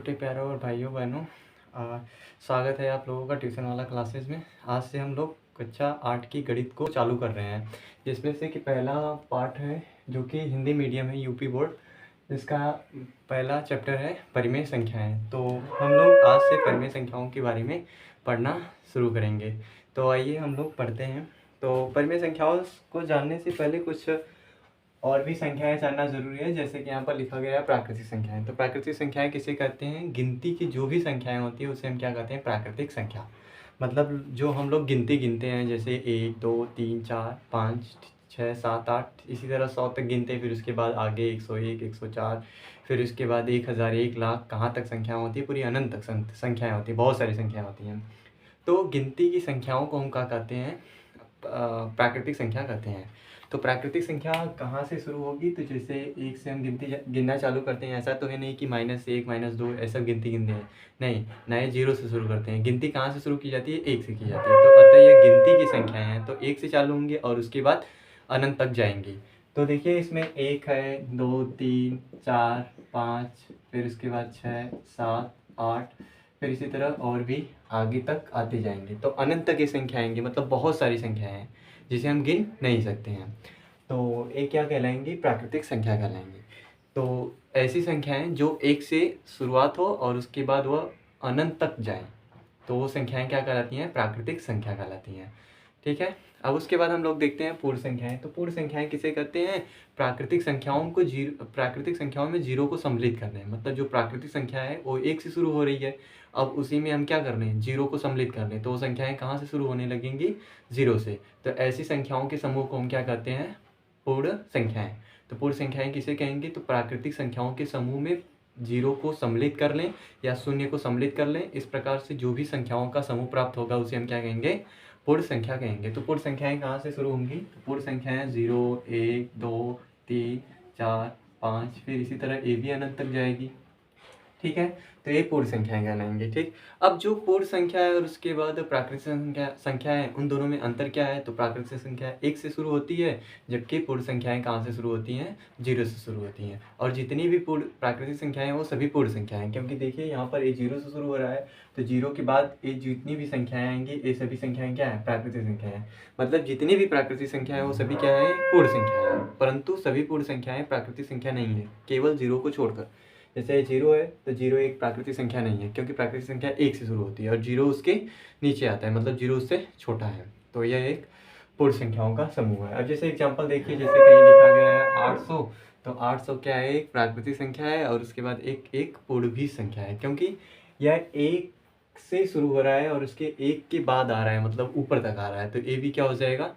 छोटे प्यारों और भाइयों बहनों, स्वागत है आप लोगों का ट्यूशन वाला क्लासेस में। आज से हम लोग कक्षा 8 की गणित को चालू कर रहे हैं, जिसमें से कि पहला पार्ट है जो कि हिंदी मीडियम है यूपी बोर्ड, जिसका पहला चैप्टर है परिमेय संख्याएं। तो हम लोग आज से परिमेय संख्याओं के बारे में पढ़ना शुरू करेंगे। तो आइए हम लोग पढ़ते हैं। तो परिमेय संख्याओं को जानने से पहले कुछ और भी संख्याएं जानना जरूरी है, जैसे कि यहाँ पर लिखा गया है प्राकृतिक संख्याएं। तो प्राकृतिक संख्याएं किसे कहते हैं? गिनती की जो भी संख्याएं होती है उसे हम क्या कहते हैं? प्राकृतिक संख्या। मतलब जो हम लोग गिनते हैं, जैसे 1 2 3 4 5 6 7 8 इसी तरह 100 तक गिनते हैं, फिर उसके बाद आगे 101 104, फिर उसके बाद 1000 1 लाख, कहाँ तक संख्या होती है? पूरी अनंत तक संख्याएँ होती हैं, बहुत सारी संख्याएँ होती हैं। तो गिनती की संख्याओं को हम क्या कहते हैं? प्राकृतिक संख्या कहते हैं। तो प्राकृतिक संख्या कहाँ से शुरू होगी? तो जैसे 1 से हम गिनना चालू करते हैं। ऐसा तो है नहीं कि -1 -2 ऐसा गिनती गिनते हैं, नहीं, नए 0 से शुरू करते हैं। गिनती कहाँ से शुरू की जाती है? 1 से की जाती है। तो अतः ये गिनती की संख्याएं हैं, तो 1 से चालू होंगे और उसके बाद अनंत तक जाएंगी। तो देखिए इसमें 1 है, 2 3 4 5, फिर उसके बाद 6 7 8, फिर इसी तरह और भी आगे तक आते जाएंगे। तो अनंत तक ये संख्या आएंगी, मतलब बहुत सारी संख्याएं हैं जिसे हम गिन नहीं सकते हैं। तो ये क्या कहलाएंगी? प्राकृतिक संख्या कहलाएंगी। तो ऐसी संख्याएं जो 1 से शुरुआत हो और उसके बाद वह अनंत तक जाए, तो वो संख्याएं क्या कहलाती हैं? प्राकृतिक संख्या कहलाती हैं। ठीक है। अब उसके बाद हम लोग देखते हैं पूर्ण संख्याएं। तो पूर्ण संख्याएं किसे कहते हैं? प्राकृतिक संख्याओं में जीरो को सम्मिलित करना है। मतलब जो प्राकृतिक संख्या है वो 1 से शुरू हो रही है, अब उसी में हम क्या कर रहे हैं? जीरो को सम्मिलित कर रहे हैं। तो वो संख्याएं कहाँ से शुरू होने लगेंगी? 0 से। तो ऐसी संख्याओं के समूह को हम क्या कहते हैं? पूर्ण संख्याएं। तो पूर्ण संख्याएं किसे कहेंगे? तो प्राकृतिक संख्याओं के समूह में जीरो को सम्मिलित कर लें या शून्य को सम्मिलित कर लें, इस प्रकार से जो भी संख्याओं का समूह प्राप्त होगा उसे हम क्या कहेंगे? पूर्ण संख्या कहेंगे। तो पूर्ण संख्याएं कहाँ से शुरू होंगी? तो पूर्ण संख्याएं 0 1 2 3 4 5, फिर इसी तरह ए भी अनंत तक जाएगी। ठीक है। तो ये पूर्ण संख्याएं कहलाएंगे। ठीक। अब जो पूर्ण संख्या है और उसके बाद प्राकृतिक संख्या है, उन दोनों में अंतर क्या है? तो प्राकृतिक संख्या 1 से शुरू होती है, जबकि पूर्ण संख्याएं कहाँ से शुरू होती हैं? 0 से शुरू होती हैं। और जितनी भी पूर्ण प्राकृतिक संख्याएं हैं वो सभी पूर्ण संख्याएं हैं, क्योंकि देखिए यहाँ पर ये 0 से शुरू हो रहा है, तो 0 के बाद ये जितनी भी संख्याएं आएंगी ये सभी संख्याएं क्या है? प्राकृतिक संख्याएं। मतलब जितनी भी प्राकृतिक संख्या है वो सभी क्या है? पूर्ण संख्या है। परंतु सभी पूर्ण संख्याएं प्राकृतिक संख्या नहीं है, केवल 0 को छोड़कर। जैसे 0 है तो 0 एक प्राकृतिक संख्या नहीं है, क्योंकि प्राकृतिक संख्या 1 से शुरू होती है और 0 उसके नीचे आता है, मतलब 0 उससे छोटा है। तो यह एक पूर्ण संख्याओं का समूह है। अब जैसे एग्जांपल देखिए, जैसे कहीं लिखा गया है 800, तो 800 क्या है? एक प्राकृतिक संख्या है और उसके बाद एक पूर्ण भी संख्या है, क्योंकि यह 1 से शुरू हो रहा है और उसके 1 के बाद आ रहा है, मतलब ऊपर तक आ रहा है। तो ये भी क्या हो जाएगा?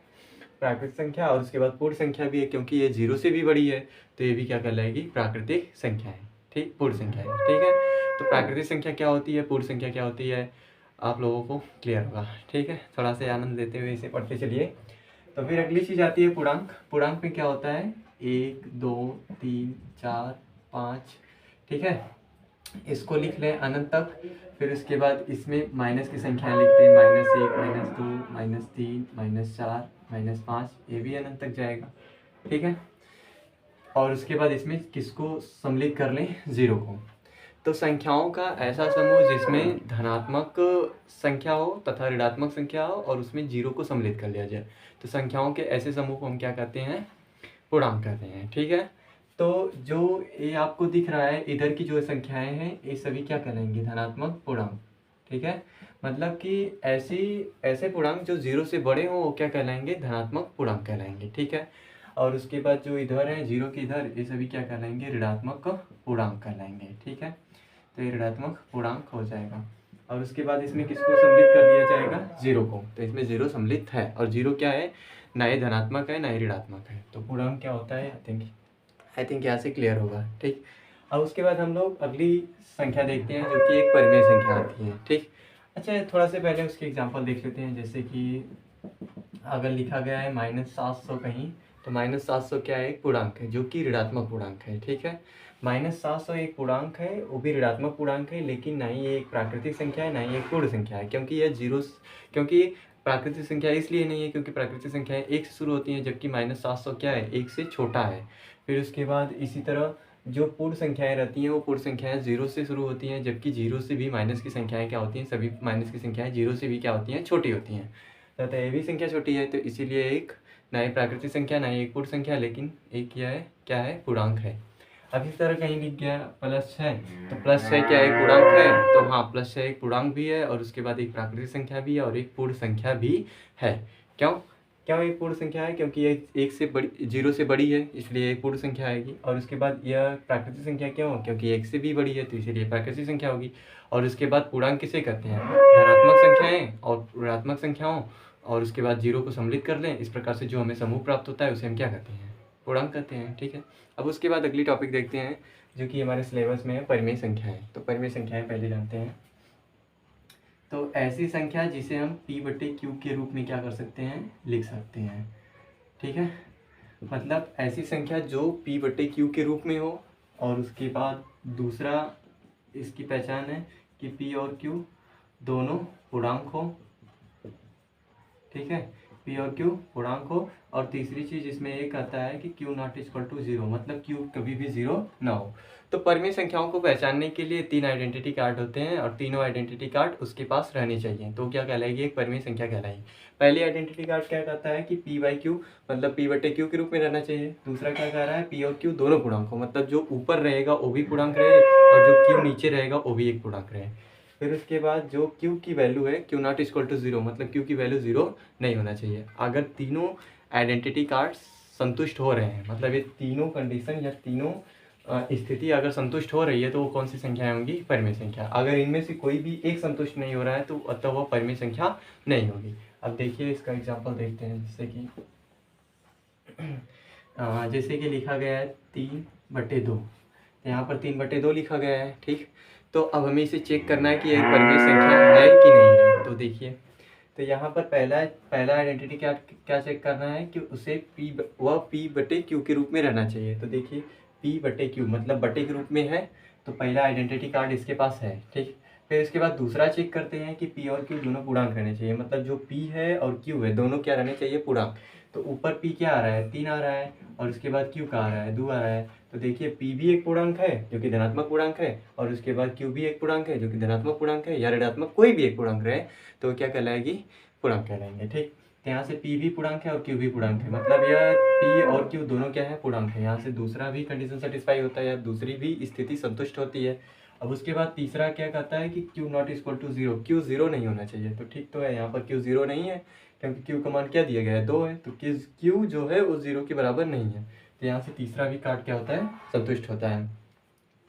प्राकृतिक संख्या। और उसके बाद पूर्ण संख्या भी है, क्योंकि ये 0 से भी बड़ी है, तो ये भी क्या कहलाएगी? प्राकृतिक संख्या है। ठीक, पूर्ण संख्या है। ठीक है। तो प्राकृतिक संख्या क्या होती है, पूर्ण संख्या क्या होती है, आप लोगों को क्लियर होगा। ठीक है। थोड़ा सा आनंद लेते हुए इसे पढ़ते चलिए। तो फिर अगली चीज़ आती है पूर्णांक। पूर्णांक में क्या होता है? 1 2 3 4 5। ठीक है। इसको लिख लें अनंत तक। फिर उसके बाद इसमें माइनस की संख्या लिखते हैं, -1 -2 -3 -4 -5, ये भी अनंत तक जाएगा। ठीक है। और उसके बाद इसमें किसको सम्मिलित कर लें? 0 को। तो संख्याओं का ऐसा समूह जिसमें धनात्मक संख्या हो तथा ऋणात्मक संख्या हो और उसमें 0 को सम्मिलित कर लिया जाए, तो संख्याओं के ऐसे समूह को हम क्या कहते हैं? पूर्णांक कहते हैं। ठीक है। तो जो ये आपको दिख रहा है इधर की जो संख्याएं हैं ये सभी क्या कहलाएंगी? धनात्मक पूर्णांक। ठीक है। मतलब कि ऐसे पूर्णांक जो 0 से बड़े हों वो क्या कहलाएंगे? धनात्मक पूर्णांक कहलाएंगे। ठीक है। और उसके बाद जो इधर है 0 के इधर, ये सभी क्या कहलाएंगे? ऋणात्मक पूर्णांक कहलाएंगे। ठीक है। तो ये ऋणात्मक पूर्णांक हो जाएगा। और उसके बाद इसमें किसको सम्मिलित कर दिया जाएगा? 0 को। तो इसमें 0 सम्मिलित है, और 0 क्या है? ना ही धनात्मक है ना ही ऋणात्मक है। तो पूर्णांक क्या होता है? आई थिंक यहाँ से क्लियर होगा। ठीक। अब उसके बाद हम लोग अगली संख्या देखते हैं, जो कि एक परिमेय संख्या आती है। ठीक। अच्छा, थोड़ा से पहले उसके एग्जाम्पल देख लेते हैं। जैसे कि अगर लिखा गया है -700 कहीं, तो -700 क्या है? एक पूर्णांक है, जो कि ऋणात्मक पूर्णांक है। ठीक है। -700 एक पूर्णांक है, वो भी ऋणात्मक पूर्णांक है, लेकिन ना ही एक प्राकृतिक संख्या है ना ही एक पूर्ण संख्या है, क्योंकि यह क्योंकि प्राकृतिक संख्या इसलिए नहीं है क्योंकि प्राकृतिक संख्याएं 1 से शुरू होती हैं, जबकि -700 क्या है? 1 से छोटा है। फिर उसके बाद इसी तरह जो पूर्ण संख्याएं रहती हैं वो पूर्ण संख्याएं 0 से शुरू होती हैं, जबकि 0 से भी माइनस की संख्याएं क्या होती हैं, सभी माइनस की संख्याएं 0 से भी क्या होती हैं, छोटी होती हैं। तथा ये भी संख्या छोटी है, तो इसीलिए एक ना ही प्राकृतिक संख्या ना ही एक पूर्ण संख्या, लेकिन एक क्या है पूर्णांक है। अब इस तरह कहीं लिख गया +6, तो +6 क्या एक पूर्णांक है, तो हाँ +6 एक पूर्णांक भी है और उसके बाद एक प्राकृतिक संख्या भी है और एक पूर्ण संख्या भी है। क्यों क्यों एक पूर्ण संख्या है, क्योंकि ये 1 से बड़ी 0 से बड़ी है इसलिए एक पूर्ण संख्या आएगी। और उसके बाद यह प्राकृतिक संख्या क्यों, क्योंकि 1 से भी बड़ी है तो इसीलिए प्राकृतिक संख्या होगी। और उसके बाद पूर्णांक किसे कहते हैं, धनात्मक संख्याएं और ऋणात्मक संख्याओं, और उसके बाद 0 को सम्मिलित कर लें, इस प्रकार से जो हमें समूह प्राप्त होता है उसे हम क्या कहते हैं, पूर्णांक कहते हैं। ठीक है, अब उसके बाद अगली टॉपिक देखते हैं जो कि हमारे सिलेबस में है परिमेय संख्याएं। तो परिमेय संख्याएं पहले जानते हैं। तो ऐसी संख्या जिसे हम p/q के रूप में क्या कर सकते हैं, लिख सकते हैं। ठीक है, मतलब ऐसी संख्या जो p/q के रूप में हो और उसके बाद दूसरा इसकी पहचान है कि p और q दोनों पूर्णांक हो। ठीक है, p और q पूर्णांक हो। और तीसरी चीज इसमें एक आता है कि q नॉट इक्वल टू 0, मतलब q कभी भी 0 ना हो। तो परिमेय संख्याओं को पहचानने के लिए 3 आइडेंटिटी कार्ड होते हैं और तीनों आइडेंटिटी कार्ड उसके पास रहने चाहिए, तो क्या कहलाएगी, एक परिमेय संख्या कहलाएगी। पहली आइडेंटिटी कार्ड क्या कहता है कि p/q मतलब p/q के रूप में रहना चाहिए। दूसरा क्या कह रहा है, p और q दोनों पूर्णांक हो, मतलब जो ऊपर रहेगा वो भी पूर्णांक रहे और जो q नीचे रहेगा वो भी एक पूर्णांक रहे। फिर उसके बाद जो q की वैल्यू है q नॉट इक्वल टू 0, मतलब q की वैल्यू 0 नहीं होना चाहिए। अगर तीनों आइडेंटिटी कार्ड संतुष्ट हो रहे हैं, मतलब ये तीनों कंडीशन या तीनों स्थिति अगर संतुष्ट हो रही है तो वो कौन सी संख्याएं होंगी, परिमेय संख्या। अगर इनमें से कोई भी एक संतुष्ट नहीं हो रहा है तो अतः वह परिमेय संख्या नहीं होगी। अब देखिए इसका एग्जांपल देखते हैं, जैसे कि लिखा गया है 3/2, यहाँ पर 3/2 लिखा गया है। ठीक, तो अब हमें इसे चेक करना है कि यह एक परिमेय संख्या है कि नहीं है। तो देखिए, तो यहाँ पर पहला आइडेंटिटी क्या चेक करना है कि उसे वह p/q के रूप में रहना चाहिए। तो देखिए p/q मतलब बटे के रूप में है, तो पहला आइडेंटिटी कार्ड इसके पास है। ठीक, फिर इसके बाद दूसरा चेक करते हैं कि p और q दोनों पूर्णांक रहने चाहिए, मतलब जो p है और q है दोनों क्या रहने चाहिए, पूर्णांक। तो ऊपर p क्या आ रहा है, 3 आ रहा है और उसके बाद q का आ रहा है 2 आ रहा है। तो देखिए p भी एक पूर्णांक है जो कि धनात्मक पूर्णांक है और उसके बाद q भी एक पूर्णांक है जो कि धनात्मक पूर्णांक है या ऋणात्मक, कोई भी एक पूर्णांक रहे तो क्या कहलाएगी, पूर्णांक कहलाएंगे। ठीक, तो यहाँ से p भी पूर्णांक है और q भी पूर्णांक है, मतलब यह p और q दोनों क्या है, पूर्णांक है। यहाँ से दूसरा भी कंडीशन सेटिस्फाई होता है या दूसरी भी स्थिति संतुष्ट होती है। अब उसके बाद तीसरा क्या कहता है कि q not equal to 0, q 0 नहीं होना चाहिए। तो ठीक तो है, यहाँ पर q 0 नहीं है क्योंकि q का मान क्या दिया गया है, 2 है, तो q जो है वो 0 के बराबर नहीं है। तो यहाँ से तीसरा भी कार्ड क्या होता है, संतुष्ट होता है।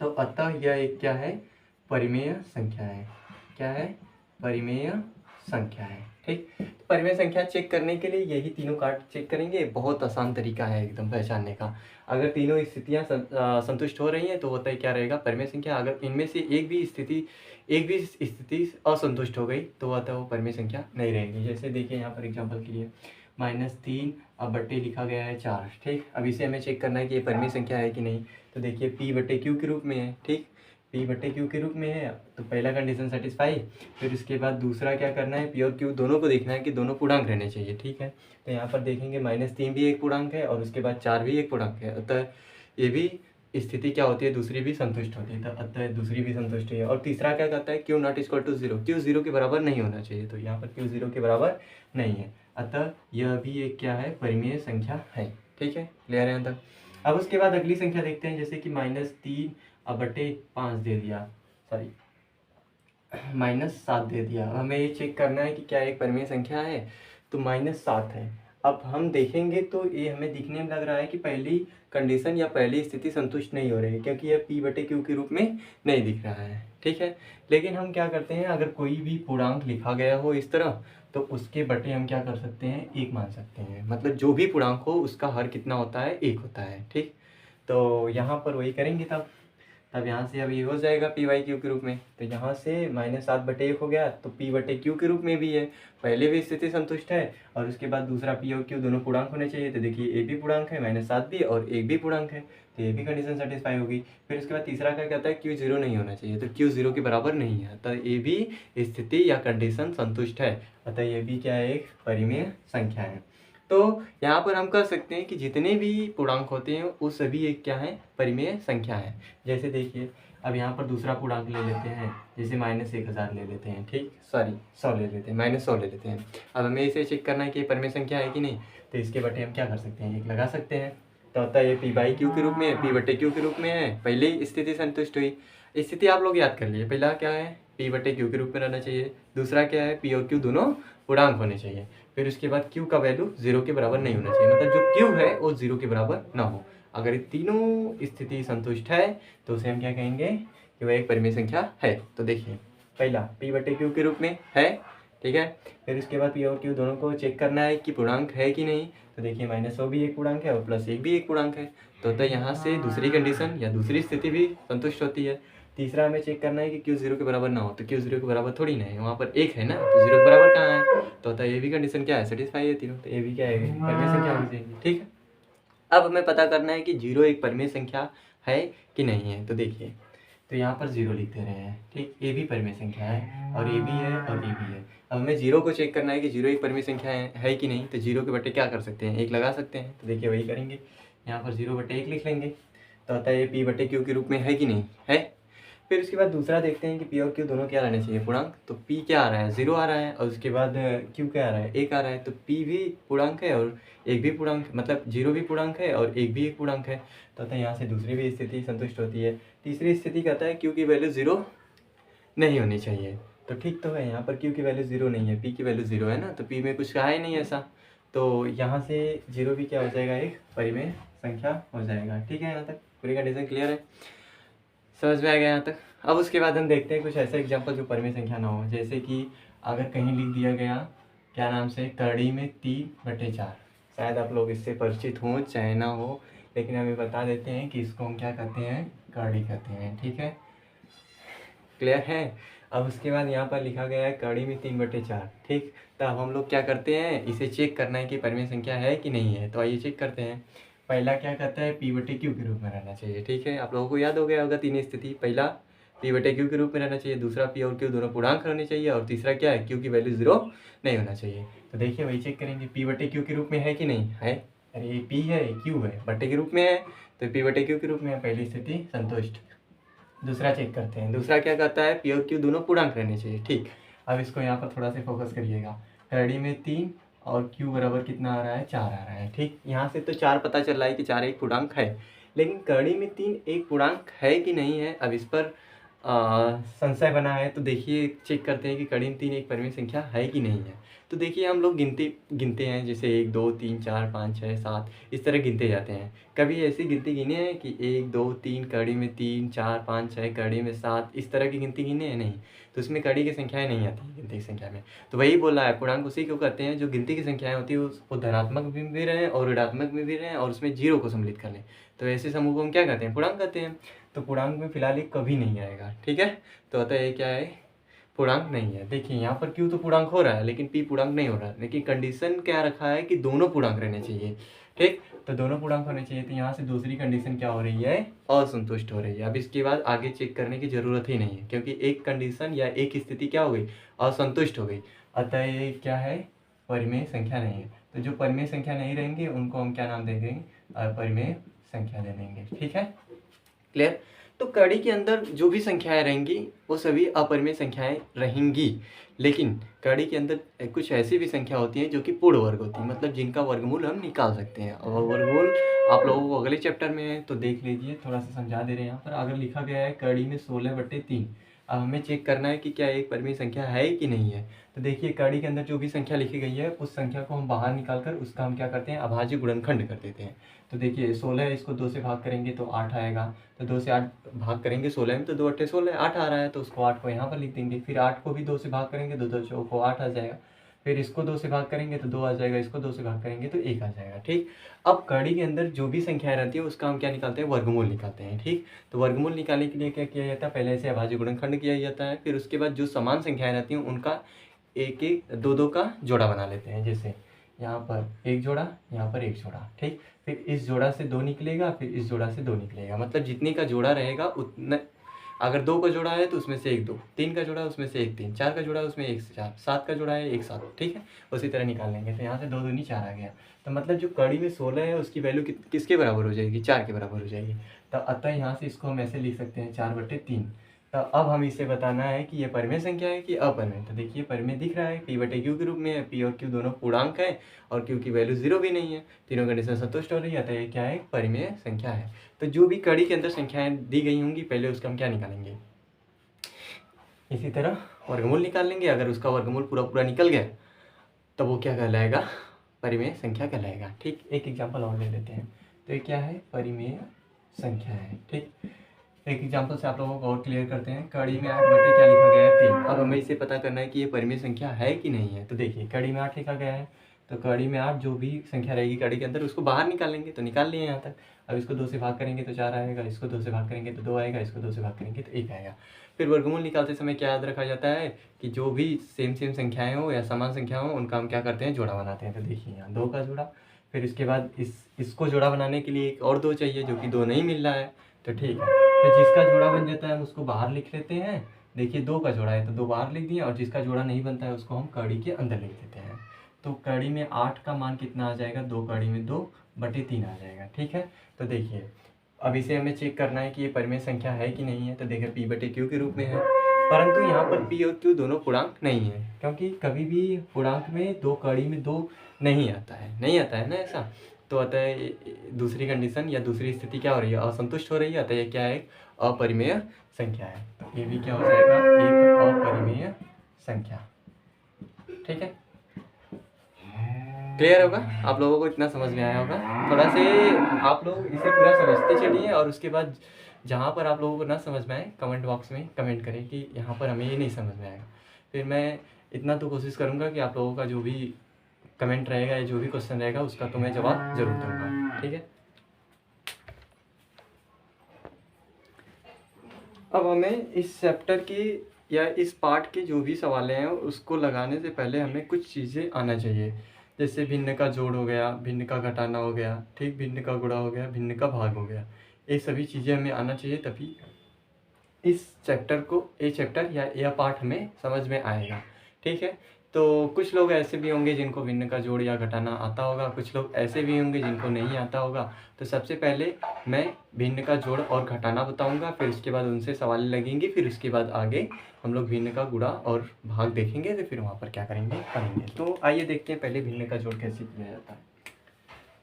तो अतः यह एक क्या है, परिमेय संख्या है। क्या है, परिमेय संख्या है। ठीक, तो परिमेय संख्या चेक करने के लिए यही तीनों कार्ड चेक करेंगे, बहुत आसान तरीका है एकदम पहचानने का। अगर तीनों स्थितियां संतुष्ट हो रही हैं तो होता है क्या रहेगा, परिमेय संख्या। अगर इनमें से एक भी स्थिति असंतुष्ट हो गई तो अतः वो परिमेय संख्या नहीं रहेगी। जैसे देखिए यहाँ पर एग्जाम्पल के लिए -3 अब बट्टे लिखा गया है 4। ठीक, अब इसे हमें चेक करना है कि ये परिमेय संख्या है कि नहीं। तो देखिए p/q के रूप में है। ठीक, p/q के रूप में है तो पहला कंडीशन सेटिस्फाई। फिर उसके बाद दूसरा क्या करना है, p और q दोनों को देखना है कि दोनों पूर्णांक रहने चाहिए। ठीक है, तो यहाँ पर देखेंगे -3 भी एक पूर्णांक है और उसके बाद 4 भी एक पूर्णांक है, अतः ये भी स्थिति क्या होती है, दूसरी भी संतुष्ट होती है, तो अतः दूसरी भी संतुष्ट है। और तीसरा क्या कहता है, q not equal to 0, q 0 के बराबर नहीं होना चाहिए, तो यहाँ पर q 0 के बराबर नहीं है, अतः यह भी एक क्या है, परिमेय संख्या है। ठीक है, क्लियर है यहाँ तक। अब उसके बाद अगली संख्या देखते हैं, जैसे कि -3/5 दे दिया, सॉरी -7 दे दिया। हमें ये चेक करना है कि क्या एक परिमेय संख्या है, तो -7 है। अब हम देखेंगे तो ये हमें दिखने में लग रहा है कि पहली कंडीशन या पहली स्थिति संतुष्ट नहीं हो रही है, क्योंकि यह p/q के रूप में नहीं दिख रहा है। ठीक है, लेकिन हम क्या करते हैं, अगर कोई भी पूर्णांक लिखा गया हो इस तरह तो उसके बटे हम क्या कर सकते हैं, 1 मान सकते हैं। मतलब जो भी पूर्णांक हो उसका हर कितना होता है, 1 होता है। ठीक, तो यहाँ पर वही करेंगे तब यहाँ से अब ये हो जाएगा p/q के रूप में। तो यहाँ से -7/1 हो गया, तो p/q के रूप में भी है, पहले भी स्थिति संतुष्ट है और उसके बाद दूसरा p और q दोनों पूर्णांक होने चाहिए। तो देखिए a भी पूर्णांक है, -7 भी, और 1 भी पूर्णांक है, तो ये भी कंडीशन सेटिस्फाई होगी। फिर उसके बाद तीसरा क्या कहता है, q 0 नहीं होना चाहिए, तो q 0 के बराबर नहीं है, अतः ये भी स्थिति या कंडीशन संतुष्ट है, अतः ये भी क्या है, एक परिमेय संख्या है। तो यहाँ पर हम कह सकते हैं कि जितने भी पूर्णांक होते हैं वो सभी एक क्या है, परिमेय संख्या है। जैसे देखिए अब यहाँ पर दूसरा पूर्णांक ले लेते हैं, जैसे -1000 ले लेते हैं, ठीक, सॉरी 100 ले लेते हैं, -100 ले लेते हैं। अब हमें इसे चेक करना है कि ये परिमेय संख्या है कि नहीं, तो इसके बटे हम क्या कर सकते हैं, 1 लगा सकते हैं। तो होता है ये p/q के रूप में है, p/q के रूप में है। पहली स्थिति संतुष्ट हुई। स्थिति आप लोग याद कर लिए, पहला क्या है, p/q के रूप में रहना चाहिए। दूसरा क्या है, p और q दोनों पूर्णांक होने चाहिए। फिर उसके बाद q का वैल्यू 0 के बराबर नहीं होना चाहिए, मतलब जो q है वो 0 के बराबर ना हो। अगर ये तीनों स्थिति संतुष्ट है तो उसे हम क्या कहेंगे कि वह एक परिमेय संख्या है। तो देखिए पहला p/q के रूप में है, ठीक है। फिर उसके बाद p और q दोनों को चेक करना है कि पूर्णांक है कि नहीं। तो देखिए -100 भी एक पूर्णांक है और +1 भी एक पूर्णांक है। तो यहाँ से दूसरी कंडीशन या दूसरी स्थिति भी संतुष्ट होती है। तीसरा हमें चेक करना है कि q 0 के बराबर ना हो। तो q 0 के बराबर थोड़ी ना है, वहाँ पर 1 है ना, तो 0 के बराबर कहाँ है। तो होता है ये भी कंडीशन क्या है, सेटिस्फाई है तीनों। तो ये भी क्या है, परिमेय संख्या होनी चाहिए, ठीक है। अब हमें पता करना है कि 0 एक परिमेय संख्या है कि नहीं है। तो देखिए तो यहाँ पर 0 लिख दे रहे हैं, ठीक। ए भी परिमेय संख्या है और ए भी है और ए भी है। अब हमें 0 को चेक करना है कि 0 एक परिमेय संख्या है कि नहीं। तो 0 के बटे क्या कर सकते हैं, 1 लगा सकते हैं। तो देखिए वही करेंगे, यहाँ पर 0/1 लिख लेंगे। तो होता है ये p/q के रूप में है कि नहीं है। फिर उसके बाद दूसरा देखते हैं कि p और q दोनों क्या रहने चाहिए, पूर्णांक। तो p क्या आ रहा है, 0 आ रहा है, और उसके बाद q क्या आ रहा है, 1 आ रहा है। तो p भी पूर्णांक है और 1 भी पूर्णांक, मतलब 0 भी पूर्णांक है और 1 भी एक पूर्णांक है। तो होता है यहाँ से दूसरी भी स्थिति संतुष्ट होती है। तीसरी स्थिति कहता है q की वैल्यू 0 नहीं होनी चाहिए। तो ठीक तो है, यहाँ पर q की वैल्यू 0 नहीं है, p की वैल्यू 0 है ना, तो p में कुछ कहा ही नहीं ऐसा। तो यहाँ से 0 भी क्या हो जाएगा, एक परिमेय संख्या हो जाएगा, ठीक है। यहाँ तक पूरी कंडीशन क्लियर है, समझ में आ गया यहाँ तक। अब उसके बाद हम देखते हैं कुछ ऐसे एग्जाम्पल जो परिमेय संख्या ना हो। जैसे कि अगर कहीं लिख दिया गया क्या नाम से, कड़ी में 3/4। शायद आप लोग इससे परिचित हों चाहे ना हो, लेकिन हमें बता देते हैं कि इसको हम क्या कहते हैं, कड़ी कहते हैं, ठीक है, क्लियर है। अब उसके बाद यहाँ पर लिखा गया है कड़ी में 3/4, ठीक। तो अब हम लोग क्या करते हैं, इसे चेक करना है कि परिमेय संख्या है कि नहीं है। तो आइए चेक करते हैं। पहला क्या कहता है, p/q के रूप में रहना चाहिए, ठीक है। आप लोगों को याद हो गया होगा तीन स्थिति, पहला p/q के रूप में रहना चाहिए, दूसरा p और q दोनों पूर्णांक रहने चाहिए, और तीसरा क्या है, q की वैल्यू 0 नहीं होना चाहिए। तो देखिए वही चेक करेंगे, p/q के रूप में है कि नहीं है। अरे ये p है, q है, बट्टे के रूप में है, तो p/q के रूप में है, पहली स्थिति संतुष्ट। दूसरा चेक करते हैं, दूसरा क्या कहता है, p और q दोनों पूर्णांक रहने चाहिए, ठीक। अब इसको यहाँ पर थोड़ा सा फोकस करिएगा। कड़ी में 3 और q बराबर कितना आ रहा है, 4 आ रहा है, ठीक। यहाँ से तो 4 पता चल रहा है कि 4 एक पूर्णांक है, लेकिन कड़ी में 3 एक पूर्णांक है कि नहीं है, अब इस पर संशय बना है। तो देखिए चेक करते हैं कि कड़ी में 3 एक परिमेय संख्या है कि नहीं है। तो देखिए हम लोग गिनते हैं, जैसे 1 2 3 4 5 6 7 इस तरह गिनते जाते हैं। कभी ऐसी गिनती गिने हैं कि 1 2 3 कड़ी में 3 4 5 6 कड़ी में 7 इस तरह की गिनती गिने हैं, नहीं। तो उसमें कड़ी की संख्याएं नहीं आती गिनती की संख्या में। तो वही बोला है, पूर्णांक उसी को कहते हैं जो गिनती की संख्याएं होती है वो धनात्मक भी रहें और ऋणात्मक भी रहें और उसमें 0 को सम्मिलित कर लें। तो ऐसे समूह को हम क्या कहते हैं, पूर्णांक कहते हैं। तो पूर्णांक में फिलहाल ये कभी नहीं आएगा, ठीक है। तो होता है क्या है, पूर्णांक नहीं है। देखिए यहाँ पर q तो पूर्णांक हो रहा है लेकिन p पूर्णांक नहीं हो रहा है, लेकिन कंडीशन क्या रखा है कि दोनों पूर्णांक रहने चाहिए, ठीक। तो दोनों पूर्णांक होने चाहिए। तो यहाँ से दूसरी कंडीशन क्या हो रही है, असंतुष्ट हो रही है। अब इसके बाद आगे चेक करने की जरूरत ही नहीं है, क्योंकि एक कंडीशन या एक स्थिति क्या हो गई, असंतुष्ट हो गई। अतः ये क्या है, परिमेय संख्या नहीं है। तो जो परिमेय संख्या नहीं रहेंगे उनको हम क्या नाम दे देंगे, अपरिमेय संख्या दे देंगे, ठीक है, क्लियर। तो कड़ी के अंदर जो भी संख्याएं रहेंगी वो सभी अपरिमेय संख्याएं रहेंगी, लेकिन कड़ी के अंदर कुछ ऐसी भी संख्या होती हैं जो कि पूर्ण वर्ग होती है, मतलब जिनका वर्गमूल हम निकाल सकते हैं। और वर्गमूल आप लोगों को अगले चैप्टर में है तो देख लीजिए, थोड़ा सा समझा दे रहे हैं यहाँ पर। अगर लिखा गया है कड़ी में 16/3, अब हमें चेक करना है कि क्या एक परिमेय संख्या है कि नहीं है। तो देखिए कड़ी के अंदर जो भी संख्या लिखी गई है उस संख्या को हम बाहर निकाल कर उसका हम क्या करते हैं, अभाज्य गुणनखंड कर देते हैं। तो देखिए 16 इसको 2 से भाग करेंगे तो 8 आएगा। तो 2 से 8 भाग करेंगे 16 में, तो 2 8 16, 8 आ रहा है, तो उसको 8 को यहाँ पर लिख देंगे। फिर 8 को भी 2 से भाग करेंगे तो 2 2 को 8 आ जाएगा। फिर इसको 2 से भाग करेंगे तो 2 आ जाएगा, इसको 2 से भाग करेंगे तो 1 आ जाएगा, ठीक। अब कड़ी के अंदर जो भी संख्याएं रहती है उसका हम क्या निकालते हैं, वर्गमूल निकालते हैं, ठीक। तो वर्गमूल निकालने के लिए क्या किया जाता है, पहले इसे अभाज्य गुणनखंड किया जाता है। फिर उसके बाद जो समान संख्याएं रहती हैं उनका एक एक दो दो का जोड़ा बना लेते हैं। जैसे यहाँ पर एक जोड़ा, यहाँ पर एक जोड़ा, ठीक। फिर इस जोड़ा से 2 निकलेगा, फिर इस जोड़ा से 2 निकलेगा, मतलब जितने का जोड़ा रहेगा उतना अगर 2 का जोड़ा है तो उसमें से एक 2, 3 का जोड़ा है उसमें से एक 3, 4 का जोड़ा है उसमें एक 4, 7 का जोड़ा है एक 7, ठीक है। उसी तरह निकाल लेंगे। तो यहाँ से 2 दूनी 4 आ गया। तो मतलब जो कड़ी में 16 है उसकी वैल्यू किसके बराबर हो जाएगी, 4 के बराबर हो जाएगी। तो अतः यहाँ से इसको हम ऐसे लिख सकते हैं 4/3। तो अब हम इसे बताना है कि ये परिमेय संख्या है कि अपरिमेय। तो देखिए परिमेय दिख रहा है, P/Q के रूप में है। P और Q दोनों पूर्णांक है और Q की वैल्यू 0 भी नहीं है। तीनों कंडीशन संतुष्ट हो रही है, तो ये क्या है, परिमेय संख्या है। तो जो भी कड़ी के अंदर संख्याएं दी गई होंगी पहले उसका हम क्या निकालेंगे, इसी तरह वर्गमूल निकाल लेंगे। अगर उसका वर्गमूल पूरा पूरा निकल गया तो वो क्या कहलाएगा, परिमेय संख्या कहलाएगा। ठीक, एक एग्जाम्पल और ले लेते हैं। तो ये क्या है, परिमेय संख्या है। ठीक, एक एग्जाम्पल से आप लोगों को और क्लियर करते हैं। कड़ी में 8 क्या लिखा गया है, 3। अब हमें इसे पता करना है कि ये परिमेय संख्या है कि नहीं है। तो देखिए कड़ी में 8 लिखा गया है, तो कड़ी में 8 जो भी संख्या रहेगी कड़ी के अंदर उसको बाहर निकालेंगे। तो निकाल लिए यहाँ तक। अब इसको 2 से भाग करेंगे तो 4 आएगा, इसको 2 से भाग करेंगे तो 2 आएगा, इसको 2 से भाग करेंगे तो 1 आएगा। फिर वर्गमूल निकालते समय क्या याद रखा जाता है कि जो भी सेम संख्याएं हो या समान संख्या हो उनका हम क्या करते हैं, जोड़ा बनाते हैं। तो देखिए यहाँ 2 का जोड़ा, फिर इसके बाद इसको जोड़ा बनाने के लिए एक और 2 चाहिए, जो कि 2 नहीं मिल रहा है। तो ठीक है, तो जिसका जोड़ा बन जाता है हम उसको बाहर लिख लेते हैं। देखिए 2 का जोड़ा है तो 2 बाहर लिख दिए, और जिसका जोड़ा नहीं बनता है उसको हम कड़ी के अंदर लिख देते हैं। तो कड़ी में 8 का मान कितना आ जाएगा, 2 कड़ी में 2/3 आ जाएगा। ठीक है, तो देखिए अब इसे हमें चेक करना है कि ये परिमेय संख्या है कि नहीं है। तो देखिए P/Q के रूप में है, परंतु यहाँ पर P और Q दोनों पूर्णांक नहीं है, क्योंकि कभी भी पूर्णांक में 2 कड़ी में 2 नहीं आता है ना ऐसा। तो अतः दूसरी कंडीशन या दूसरी स्थिति क्या हो रही है, असंतुष्ट हो रही है। अतः ये क्या है, अपरिमेय संख्या है। तो ये भी क्या हो जाएगा, एक अपरिमेय संख्या। ठीक है, क्लियर होगा आप लोगों को, इतना समझ में आया होगा। थोड़ा से आप लोग इसे पूरा समझते चलिए, और उसके बाद जहाँ पर आप लोगों को ना समझ में आए कमेंट बॉक्स में कमेंट करें कि यहाँ पर हमें ये नहीं समझ में आएगा। फिर मैं इतना तो कोशिश करूँगा कि आप लोगों का जो भी कमेंट रहेगा या जो भी क्वेश्चन रहेगा उसका तो मैं जवाब जरूर दूंगा। ठीक है, अब हमें इस चैप्टर की या इस पार्ट के जो भी सवाल हैं उसको लगाने से पहले हमें कुछ चीज़ें आना चाहिए। जैसे भिन्न का जोड़ हो गया, भिन्न का घटाना हो गया, ठीक, भिन्न का गुणा हो गया, भिन्न का भाग हो गया। ये सभी चीज़ें हमें आना चाहिए, तभी इस चैप्टर को, ये चैप्टर या यह पार्ट हमें समझ में आएगा। ठीक है, तो कुछ लोग ऐसे भी होंगे जिनको भिन्न का जोड़ या घटाना आता होगा, कुछ लोग ऐसे भी होंगे जिनको नहीं आता होगा। तो सबसे पहले मैं भिन्न का जोड़ और घटाना बताऊंगा, फिर उसके बाद उनसे सवाल लगेंगे, फिर उसके बाद आगे हम लोग भिन्न का गुणा और भाग देखेंगे, तो फिर वहाँ पर क्या करेंगे, पढ़ेंगे। तो आइए देखते हैं पहले भिन्न का जोड़ कैसे किया जाता है।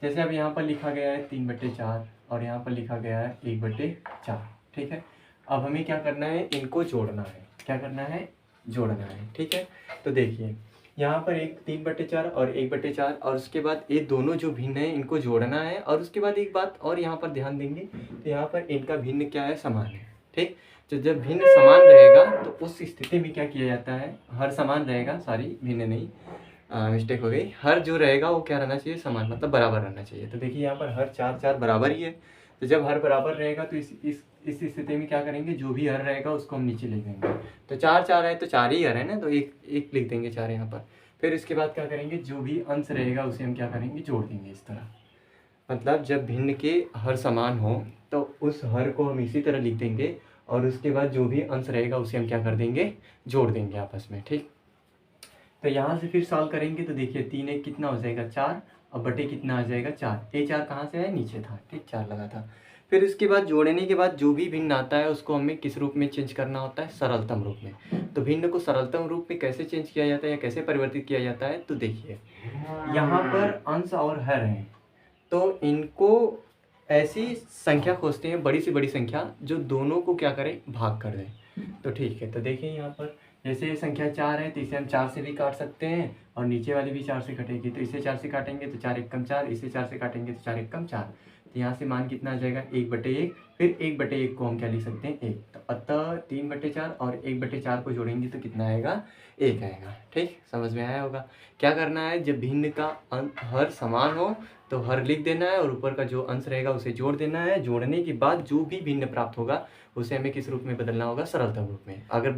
जैसे अब यहाँ पर लिखा गया है 3/4 और यहाँ पर लिखा गया है 1/4। ठीक है, अब हमें क्या करना है, इनको जोड़ना है। क्या करना है, जोड़ना है। ठीक है, तो देखिए यहाँ पर एक 3/4 और 1/4, और उसके बाद ये दोनों जो भिन्न है इनको जोड़ना है। और उसके बाद एक बात और यहाँ पर ध्यान देंगे, तो यहाँ पर इनका भिन्न क्या है, समान है। ठीक, तो जब भिन्न समान रहेगा तो उस स्थिति में क्या किया जाता है, हर समान रहेगा, सॉरी भिन्न नहीं, मिस्टेक हो गई, हर जो रहेगा वो क्या रहना चाहिए, समान, मतलब बराबर रहना चाहिए। तो देखिए यहाँ पर हर 4 बराबर ही है। तो जब हर बराबर रहेगा तो इस स्थिति में क्या करेंगे, जो भी हर रहेगा उसको हम नीचे लिख देंगे। तो 4 है तो 4 ही हर है ना, तो एक लिख देंगे 4 यहाँ पर। फिर इसके बाद क्या करेंगे, जो भी अंश रहेगा उसे हम क्या करेंगे, जोड़ देंगे इस तरह। मतलब जब भिन्न के हर समान हो तो उस हर को हम इसी तरह लिख देंगे, और उसके बाद जो भी अंश रहेगा उसे हम क्या कर देंगे, जोड़ देंगे आपस में। ठीक, तो यहाँ से फिर सॉल्व करेंगे तो देखिए 3 1 कितना हो जाएगा, 4, और बटे कितना आ जाएगा, 4। ये 4 कहाँ से है, नीचे था। ठीक, 4 लगा था। फिर उसके बाद जोड़ने के बाद जो भी भिन्न आता है उसको हमें किस रूप में चेंज करना होता है, सरलतम रूप में। तो भिन्न को सरलतम रूप में कैसे चेंज किया जाता है या कैसे परिवर्तित किया जाता है, तो देखिए यहाँ पर अंश और हर हैं, तो इनको ऐसी संख्या खोजते हैं, बड़ी से बड़ी संख्या, जो दोनों को क्या करें, भाग कर दें। तो ठीक है, तो देखिए यहाँ पर जैसे ये संख्या 4 है तो इसे हम 4 से भी काट सकते हैं, और नीचे वाली भी 4 से कटेगी। तो इसे 4 से काटेंगे तो 4 एकम 4, इसे 4 से काटेंगे तो 4 एकम 4। तो यहाँ से मान कितना आ जाएगा, 1/1। फिर 1/1 को हम क्या लिख सकते हैं, 1। तो अतः 3/4 और 1/4 को जोड़ेंगे तो कितना आएगा, 1 आएगा। ठीक, समझ में आया होगा। क्या करना है, जब भिन्न का हर समान हो तो हर लिख देना है, और ऊपर का जो अंश रहेगा उसे जोड़ देना है। जोड़ने के बाद जो भी भिन्न प्राप्त होगा उसे हमें किस रूप में बदलना होगा, सरलतम रूप में। अगर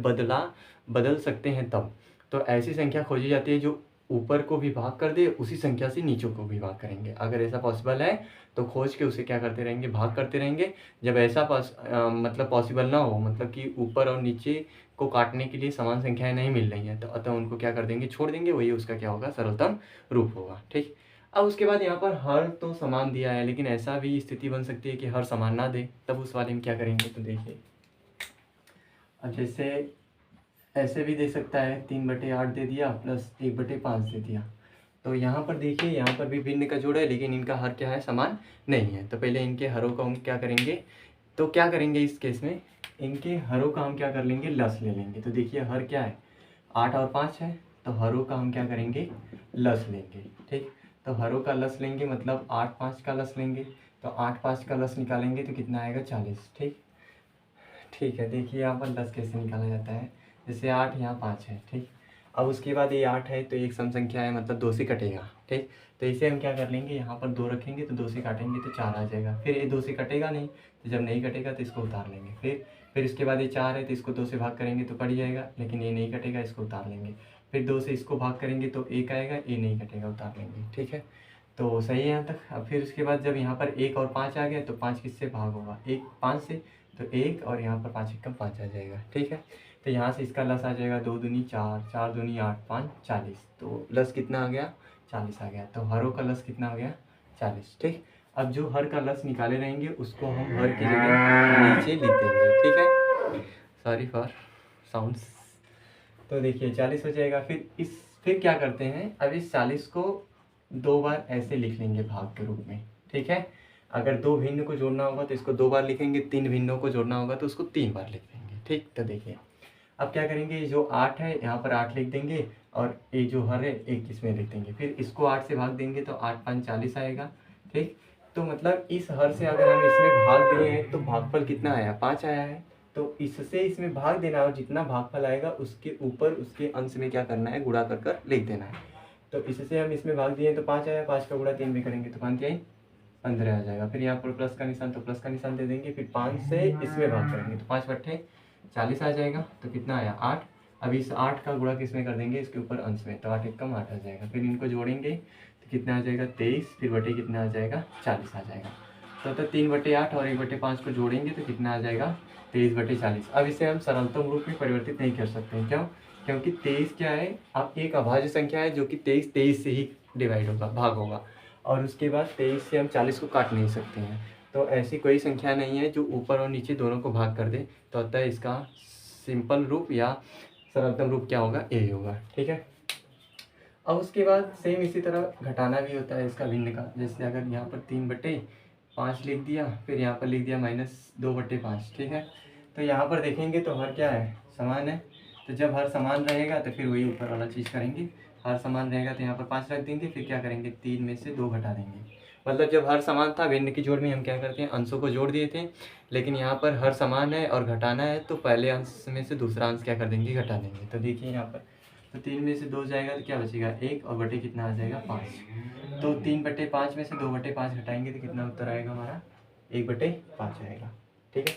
बदल सकते हैं तब तो ऐसी संख्या खोजी जाती है जो ऊपर को भी भाग कर दे, उसी संख्या से नीचों को भी भाग करेंगे। अगर ऐसा पॉसिबल है तो खोज के उसे क्या करते रहेंगे, भाग करते रहेंगे। जब ऐसा मतलब पॉसिबल ना हो, मतलब कि ऊपर और नीचे को काटने के लिए समान संख्याएं नहीं मिल रही हैं, तो अतः उनको क्या कर देंगे, छोड़ देंगे। वही उसका क्या होगा, सरलतम रूप होगा। ठीक। अब उसके बाद यहाँ पर हर तो समान दिया है, लेकिन ऐसा भी स्थिति बन सकती है कि हर समान ना दे, तब उस वाले में क्या करेंगे। तो देखिए, अब जैसे ऐसे भी दे सकता है, 3/8 दे दिया प्लस 1/5 दे दिया। तो यहाँ पर देखिए, यहाँ पर भी भिन्न का जोड़ है, लेकिन इनका हर क्या है, समान नहीं है। तो पहले इनके हरों का हम क्या करेंगे, तो क्या करेंगे इस केस में, इनके हरों का हम क्या कर लेंगे, लस ले लेंगे। तो देखिए हर क्या है, 8 और 5 है, तो हरों का हम क्या करेंगे, लस लेंगे। ठीक। तो हरों का लस लेंगे, मतलब 8 5 का लस लेंगे। तो 8 5 का लस निकालेंगे तो कितना आएगा, 40। ठीक। ठीक है, देखिए यहाँ पर 10 कैसे निकाला जाता है। जैसे 8 यहाँ 5 है। ठीक। अब उसके बाद ये 8 है, तो एक सम संख्या है, मतलब 2 से कटेगा। ठीक। तो इसे हम क्या कर लेंगे, यहाँ पर 2 रखेंगे, तो 2 से काटेंगे तो 4 आ जाएगा। फिर ये 2 से कटेगा नहीं, तो जब नहीं कटेगा तो इसको उतार लेंगे। फिर इसके बाद ये 4 है, तो इसको 2 से भाग करेंगे तो कट जाएगा, लेकिन ये नहीं कटेगा, इसको उतार लेंगे। फिर 2 से इसको भाग करेंगे तो 1 आएगा, ये नहीं कटेगा, उतार लेंगे। ठीक है, तो सही है यहाँ तक। अब फिर उसके बाद जब यहाँ पर 1 और 5 आ गया, तो 5 किससे भाग होगा, 1 5 से, तो 1 और यहाँ पर 5 एकम 5 आ जाएगा। ठीक है, तो यहाँ से इसका लस आ जाएगा, 2 दूनी 4, 4 दूनी 8, 5 40। तो लस कितना आ गया, 40 आ गया। तो हरों का लस कितना हो गया, 40। ठीक। अब जो हर का लस निकाले रहेंगे, उसको हम हर की जगह नीचे लिख देंगे। ठीक है, सॉरी फॉर साउंड्स। तो देखिए 40 हो जाएगा। फिर क्या करते हैं, अब इस 40 को 2 बार ऐसे लिख लेंगे भाग के रूप में। ठीक है, अगर 2 भिन्न को जोड़ना होगा तो इसको 2 बार लिखेंगे, 3 भिन्नों को जोड़ना होगा तो उसको 3 बार लिख देंगे। ठीक। तो देखिए अब क्या करेंगे, जो 8 है यहाँ पर 8 लिख देंगे, और ये जो हर है 1 इसमें लिख देंगे। फिर इसको 8 से भाग देंगे तो 8 5 40 आएगा। ठीक। तो मतलब इस हर से अगर हम इसमें भाग दिए हैं तो भागफल कितना आया, 5 आया है। तो इससे इसमें भाग देना, और जितना भागफल आएगा उसके ऊपर उसके अंश में क्या करना है, गुणा कर कर लिख देना है। तो इससे हम इसमें भाग दिए तो 5 आया, 5 का गुणा 3 भी करेंगे तो 5 आई 15 आ जाएगा। फिर यहाँ पर प्लस का निशान, तो प्लस का निशान दे देंगे। फिर 5 से इसमें भाग करेंगे तो 5 बट्ठे 40 आ जाएगा। तो कितना आया, 8। अब इस 8 का गुणा किस में कर देंगे, इसके ऊपर अंश में, तो 8 एकम 8 आ जाएगा। फिर इनको जोड़ेंगे तो कितना आ जाएगा, 23। फिर बटे कितना आ जाएगा, 40 आ जाएगा। तो 3/8 और 1/5 को जोड़ेंगे तो कितना आ जाएगा, 23/40। अब इसे हम सरलतम रूप में परिवर्तित नहीं कर सकते हैं। क्यों, क्योंकि 23 क्या है, अब एक अभाज्य संख्या है, जो कि 23 से ही डिवाइड होगा, भाग होगा। और उसके बाद 23 से हम 40 को काट नहीं सकते हैं। तो ऐसी कोई संख्या नहीं है जो ऊपर और नीचे दोनों को भाग कर दे। तो अतः इसका सिंपल रूप या सरलतम रूप क्या होगा, ए होगा। ठीक है, अब उसके बाद सेम इसी तरह घटाना भी होता है इसका भिन्न का। जैसे अगर यहाँ पर 3/5 लिख दिया, फिर यहाँ पर लिख दिया -2/5। ठीक है, तो यहाँ पर देखेंगे तो हर क्या है, समान है। तो जब हर समान रहेगा तो फिर वही ऊपर वाला चीज़ करेंगे। हर समान रहेगा तो यहाँ पर 5 रख देंगे। फिर क्या करेंगे, 3 में से 2 घटा देंगे। मतलब जब हर समान था, भिन्न की जोड़ में हम क्या करते हैं, अंशों को जोड़ दिए थे। लेकिन यहाँ पर हर समान है और घटाना है, तो पहले अंश में से दूसरा अंश क्या कर देंगे, घटा देंगे। तो देखिए यहाँ पर, तो 3 में से 2 जाएगा तो क्या बचेगा, 1, और बटे कितना आ जाएगा, 5। तो 3/5 में से 2/5 घटाएंगे तो कितना उत्तर आएगा हमारा, 1/5 आएगा। ठीक है,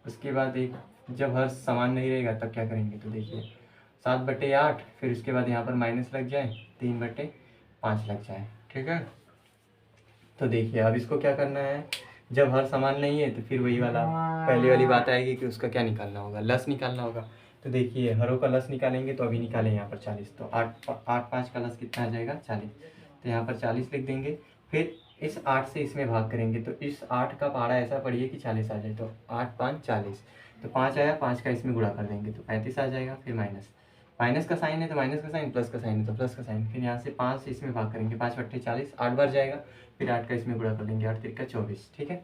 उसके बाद एक, जब हर समान नहीं रहेगा तब क्या करेंगे, तो देखिए 7/8। फिर उसके बाद यहाँ पर माइनस लग जाए, 3/5 लग जाए। ठीक है, तो देखिए अब इसको क्या करना है, जब हर समान नहीं है तो फिर वही वाला पहले वाली बात आएगी कि उसका क्या निकालना होगा, लस निकालना होगा। तो देखिए हरों का लस निकालेंगे, तो अभी निकालें यहाँ पर 40। तो 8 5 का लस कितना आ जाएगा, 40। तो यहाँ पर 40 लिख देंगे। फिर इस 8 से इसमें भाग करेंगे, तो इस 8 का पहाड़ा ऐसा पढ़िए कि 40 आ जाए। तो 8 5 40, तो 5 आया, 5 का इसमें गुणा कर देंगे तो 35 आ जाएगा। फिर माइनस, माइनस का साइन है तो माइनस का साइन, प्लस का साइन है तो प्लस का साइन। फिर यहाँ से 5 से इसमें भाग करेंगे, 5/40, 8 बार जाएगा। फिर 8 का इसमें गुणा कर देंगे, 8 3 24। ठीक है,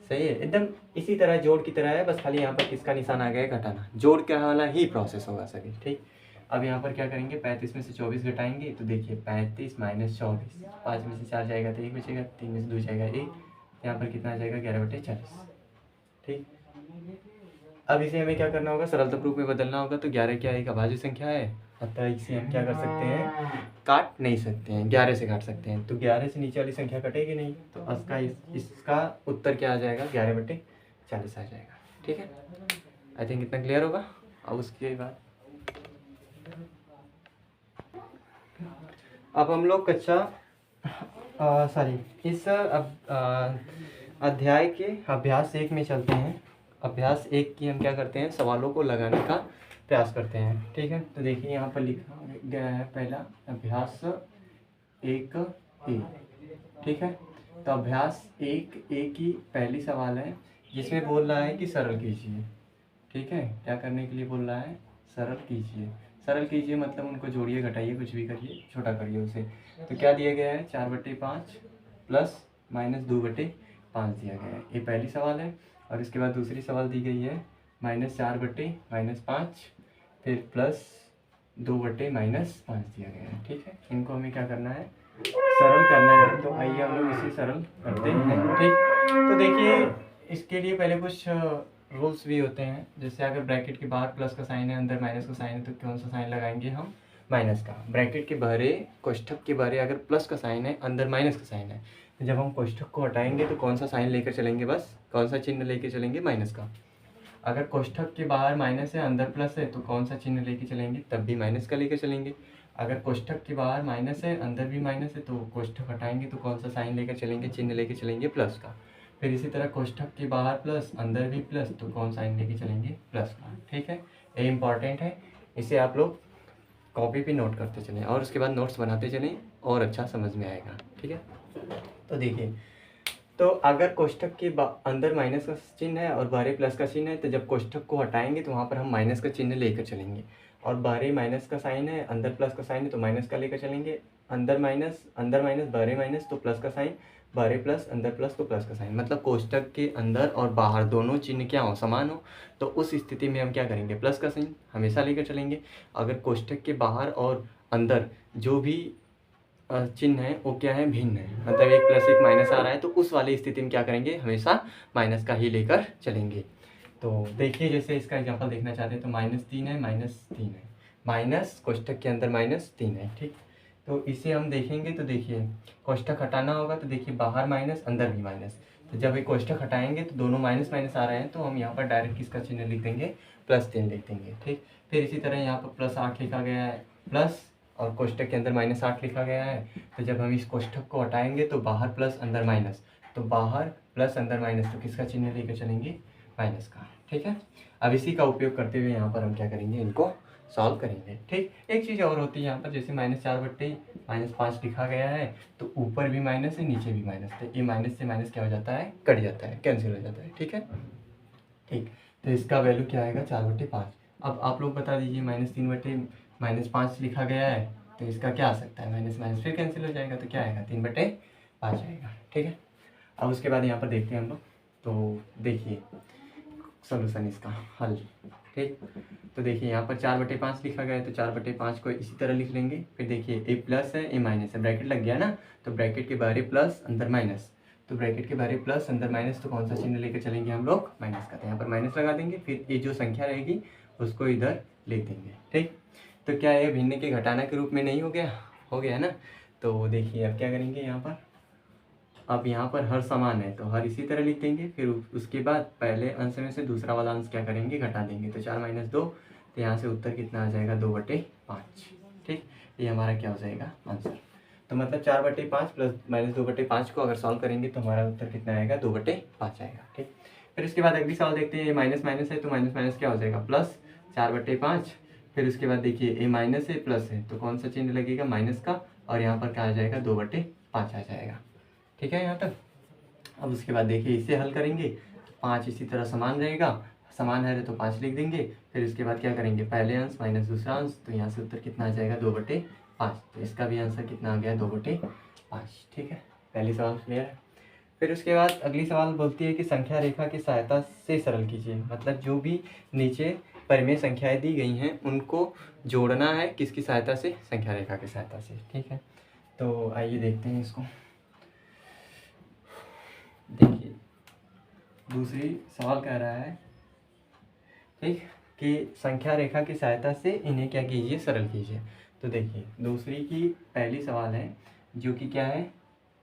सही है, एकदम इसी तरह जोड़ की तरह है, बस खाली यहाँ पर किसका निशान आ गया है, घटाना। जोड़ के वाला ही प्रोसेस होगा सभी। ठीक, अब यहाँ पर क्या करेंगे, 35 में से 24 घटाएंगे। तो देखिए 35 - 24, 5 में से 4 जाएगा तो 1 बचेगा, 3 में से 2 जाएगा 1, यहाँ पर कितना आ जाएगा, 11/40। ठीक, अब इसे हमें क्या करना होगा, सरलतम रूप में बदलना होगा। तो 11 क्या एक अभाज्य संख्या है, अतः इसे हम क्या कर सकते हैं, काट नहीं सकते हैं, 11 से काट सकते हैं। तो 11 से नीचे वाली संख्या कटेगी नहीं, तो इसका उत्तर क्या आ जाएगा, 11/40 आ जाएगा। ठीक है, आई थिंक इतना क्लियर होगा। अब उसके बाद अब हम लोग कक्षा इस अध्याय के अभ्यास 1 में चलते हैं। अभ्यास 1 की हम क्या करते हैं, सवालों को लगाने का प्रयास करते हैं। ठीक है, तो देखिए यहाँ पर लिखा गया है पहला अभ्यास 1 ए। ठीक है, तो अभ्यास 1 की पहली सवाल है जिसमें बोल रहा है कि सरल कीजिए। ठीक है, क्या करने के लिए बोल रहा है, सरल कीजिए। सरल कीजिए मतलब उनको जोड़िए, घटाइए, कुछ भी करिए, छोटा करिए उसे। तो क्या दिया गया है, 4/5 प्लस माइनस 2/5 दिया गया है। ये पहली सवाल है। और इसके बाद दूसरी सवाल दी गई है -4/-5 फिर प्लस 2/-5 दिया गया है। ठीक है, इनको हमें क्या करना है, सरल करना है। तो आइए हम लोग इसे सरल करते हैं। ठीक, तो देखिए इसके लिए पहले कुछ रूल्स भी होते हैं। जैसे अगर ब्रैकेट के बाहर प्लस का साइन है, अंदर माइनस का साइन है, तो कौन सा साइन लगाएंगे हम, माइनस का। ब्रैकेट के बाहर, कोष्ठक के बाहर अगर प्लस का साइन है, अंदर माइनस का साइन है, तो जब हम कोष्ठक को हटाएंगे तो कौन सा साइन लेकर चलेंगे, बस कौन सा चिन्ह लेकर चलेंगे, माइनस का। अगर कोष्ठक के बाहर माइनस है, अंदर प्लस है, तो कौन सा चिन्ह लेके चलेंगे, तब भी माइनस का लेकर चलेंगे। अगर कोष्ठक के बाहर माइनस है, अंदर भी माइनस है, तो कोष्ठक हटाएंगे तो कौन सा साइन लेकर चलेंगे, चिन्ह लेके चलेंगे, प्लस का। फिर इसी तरह कोष्ठक के बाहर प्लस, अंदर भी प्लस, तो कौन साइन लेके चलेंगे, प्लस का। ठीक है, ये इंपॉर्टेंट है, इसे आप लोग कॉपी पे नोट करते चलें और उसके बाद नोट्स बनाते चलें और अच्छा समझ में आएगा। ठीक है, तो देखिए, तो अगर कोष्ठक के अंदर माइनस का चिन्ह है और बाहर प्लस का चिन्ह है, तो जब कोष्ठक को हटाएंगे तो वहाँ पर हम माइनस का चिन्ह लेकर चलेंगे। और बाहर माइनस का साइन है, अंदर प्लस का साइन है, तो माइनस का लेकर चलेंगे। अंदर माइनस, बाहर माइनस, तो प्लस का साइन, बाहर प्लस, अंदर प्लस, तो प्लस का साइन। मतलब कोष्ठक के अंदर और बाहर दोनों चिन्ह क्या हो, समान हो, तो उस स्थिति में हम क्या करेंगे, प्लस का साइन हमेशा लेकर चलेंगे। अगर कोष्ठक के बाहर और अंदर जो भी चिन्ह है वो क्या है, भिन्न है, मतलब एक प्लस एक माइनस आ रहा है, तो उस वाली स्थिति में क्या करेंगे, हमेशा माइनस का ही लेकर चलेंगे। तो देखिए, जैसे इसका एग्जांपल देखना चाहते हैं तो -3 है, -3 है, माइनस कोष्ठक के अंदर -3 है। ठीक, तो इसे हम देखेंगे तो देखिए कोष्ठक हटाना होगा, तो देखिए बाहर माइनस, अंदर भी माइनस। तो जब एक कोष्ठक हटाएंगे तो दोनों माइनस माइनस आ रहे हैं, तो हम यहाँ पर डायरेक्ट किसका चिन्ह लिख देंगे, +3 लिख देंगे। ठीक, फिर इसी तरह यहाँ पर +8 लिखा गया है, प्लस और कोष्ठक के अंदर -8 लिखा गया है। तो जब हम इस कोष्ठक को हटाएंगे तो बाहर प्लस, अंदर माइनस, तो बाहर प्लस, अंदर माइनस, तो किसका चिन्ह लेकर चलेंगे, माइनस का। ठीक है, अब इसी का उपयोग करते हुए यहाँ पर हम क्या करेंगे, इनको सॉल्व करेंगे। ठीक, एक चीज़ और होती है यहाँ पर, जैसे -4/-5 लिखा गया है, तो ऊपर भी माइनस है, नीचे भी माइनस, तो ये माइनस से माइनस क्या हो जाता है, कट जाता है, कैंसिल हो जाता है। ठीक है, ठीक, तो इसका वैल्यू क्या आएगा, 4/5। अब आप लोग बता दीजिए, -3/-5 लिखा गया है, तो इसका क्या आ सकता है, माइनस माइनस फिर कैंसिल हो जाएगा, तो क्या आएगा, 3/5 आएगा। ठीक है, अब उसके बाद यहाँ पर देखते हैं हम लोग, तो देखिए सॉल्यूशन इसका हल। ठीक, तो देखिए यहाँ पर 4/5 लिखा गया है, तो 4/5 को इसी तरह लिख लेंगे। फिर देखिए ए प्लस है, ए माइनस है, ब्रैकेट लग गया ना, तो ब्रैकेट के बाहर प्लस, अंदर माइनस, तो ब्रैकेट के बाहर प्लस, अंदर माइनस, तो कौन सा चिन्ह लेकर चलेंगे हम लोग, माइनस का। तो यहाँ पर माइनस लगा देंगे, फिर ये जो संख्या रहेगी उसको इधर लिख देंगे। ठीक, तो क्या ये भिन्न के घटाना के रूप में नहीं हो गया, हो गया ना। तो देखिए अब क्या करेंगे यहाँ पर, अब यहाँ पर हर समान है तो हर इसी तरह लिख देंगे। फिर उसके बाद पहले अंश में से दूसरा वाला अंश क्या करेंगे, घटा देंगे, तो 4 - 2, तो यहाँ से उत्तर कितना आ जाएगा, 2/5। ठीक, ये हमारा क्या हो जाएगा, आंसर। तो मतलब 4/5 प्लस -2/5 को अगर सॉल्व करेंगे तो हमारा उत्तर कितना आएगा, 2/5 आएगा। ठीक, फिर उसके बाद अगली सवाल देखते हैं, ये माइनस माइनस है, तो माइनस माइनस क्या हो जाएगा, प्लस 4/5। फिर उसके बाद देखिए ए माइनस है, प्लस है, तो कौन सा चिन्ह लगेगा, माइनस का, और यहाँ पर क्या आ जाएगा, 2/5 आ जाएगा। ठीक है यहाँ तक। अब उसके बाद देखिए इसे हल करेंगे, तो 5 इसी तरह समान रहेगा, समान है तो 5 लिख देंगे। फिर उसके बाद क्या करेंगे, पहले अंश माइनस दूसरा अंश, तो यहाँ से उत्तर कितना आ जाएगा, 2/5। तो इसका भी आंसर कितना आ गया, 2/5। ठीक है, पहली सवाल क्लियर है। फिर उसके बाद अगली सवाल बोलती है कि संख्या रेखा की सहायता से सरल कीजिए। मतलब जो भी नीचे परिमेय संख्याएं दी गई हैं उनको जोड़ना है, किसकी सहायता से, संख्या रेखा की सहायता से। ठीक है, तो आइए देखते हैं इसको। देखिए दूसरी सवाल कह रहा है, ठीक, कि संख्या रेखा की सहायता से इन्हें क्या कीजिए, सरल कीजिए। तो देखिए दूसरी की पहली सवाल है जो कि क्या है,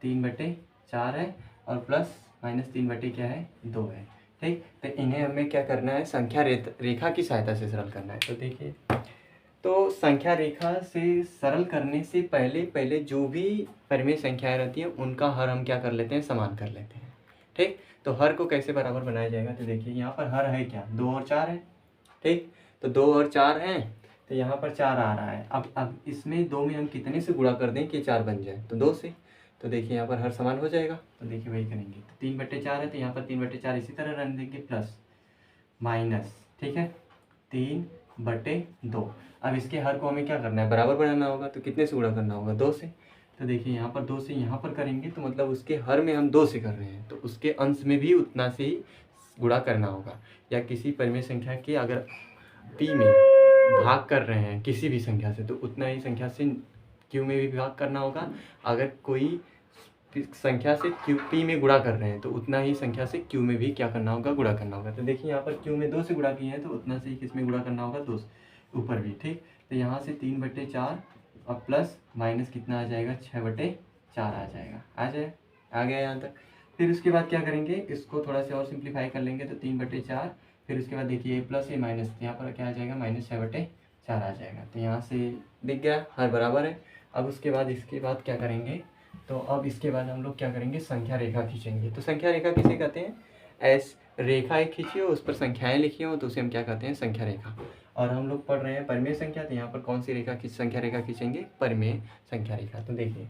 3/4 है, और प्लस -3 क्या है, 2 है। ठीक, तो इन्हें हमें क्या करना है, संख्या रेखा की सहायता से सरल करना है। तो देखिए तो संख्या रेखा से सरल करने से पहले पहले जो भी परिमेय संख्याएं रहती हैं उनका हर हम क्या कर लेते हैं, समान कर लेते हैं। ठीक, तो हर को कैसे बराबर बनाया जाएगा, तो देखिए यहाँ पर हर है क्या, 2 और 4 है। ठीक, तो 2 और 4 हैं, तो यहाँ पर 4 आ रहा है। अब इसमें 2 में हम कितने से गुणा कर दें कि 4 बन जाए, तो 2 से। तो देखिए यहाँ पर हर समान हो जाएगा, तो देखिए वही करेंगे। तो 3/4 है, तो यहाँ पर 3/4 इसी तरह रहने देंगे, प्लस माइनस, ठीक है, 3/2। अब इसके हर को हमें क्या करना है, बराबर बनाना होगा, तो कितने से गुणा करना होगा, 2 से। तो देखिए यहाँ पर 2 से यहाँ पर करेंगे, तो मतलब उसके हर में हम 2 से कर रहे हैं, तो उसके अंश में भी उतना से ही गुणा करना होगा। या किसी परिमेय संख्या के अगर p में भाग कर रहे हैं किसी भी संख्या से, तो उतना ही संख्या से q में भी भाग करना होगा। अगर कोई संख्या से p में गुणा कर रहे हैं, तो उतना ही संख्या से q में भी क्या करना होगा, गुणा करना होगा। तो देखिए यहाँ पर q में 2 से गुणा किए हैं, तो उतना से ही किस में गुणा करना होगा, 2 ऊपर भी। ठीक, तो यहाँ से 3/4 और प्लस माइनस कितना आ जाएगा, 6/4 आ जाएगा। आ गया यहाँ तक। फिर उसके बाद क्या करेंगे, इसको थोड़ा सा और सिंप्लीफाई कर लेंगे, तो 3/4, फिर उसके बाद देखिए प्लस ये माइनस, यहाँ पर क्या आ जाएगा, -6/4 आ जाएगा। तो यहाँ से दिख गया हर बराबर है। अब उसके बाद इसके बाद क्या करेंगे, तो अब इसके बाद हम लोग क्या करेंगे, संख्या रेखा खींचेंगे। तो संख्या रेखा किसे कहते हैं, रेखा एक खींची हो, उस पर संख्याएं लिखी हो, तो उसे हम क्या कहते हैं, संख्या रेखा। और हम लोग पढ़ रहे हैं परिमेय संख्या, तो यहाँ पर कौन सी रेखा संख्या रेखा खींचेंगे, परिमेय संख्या रेखा। तो देखिए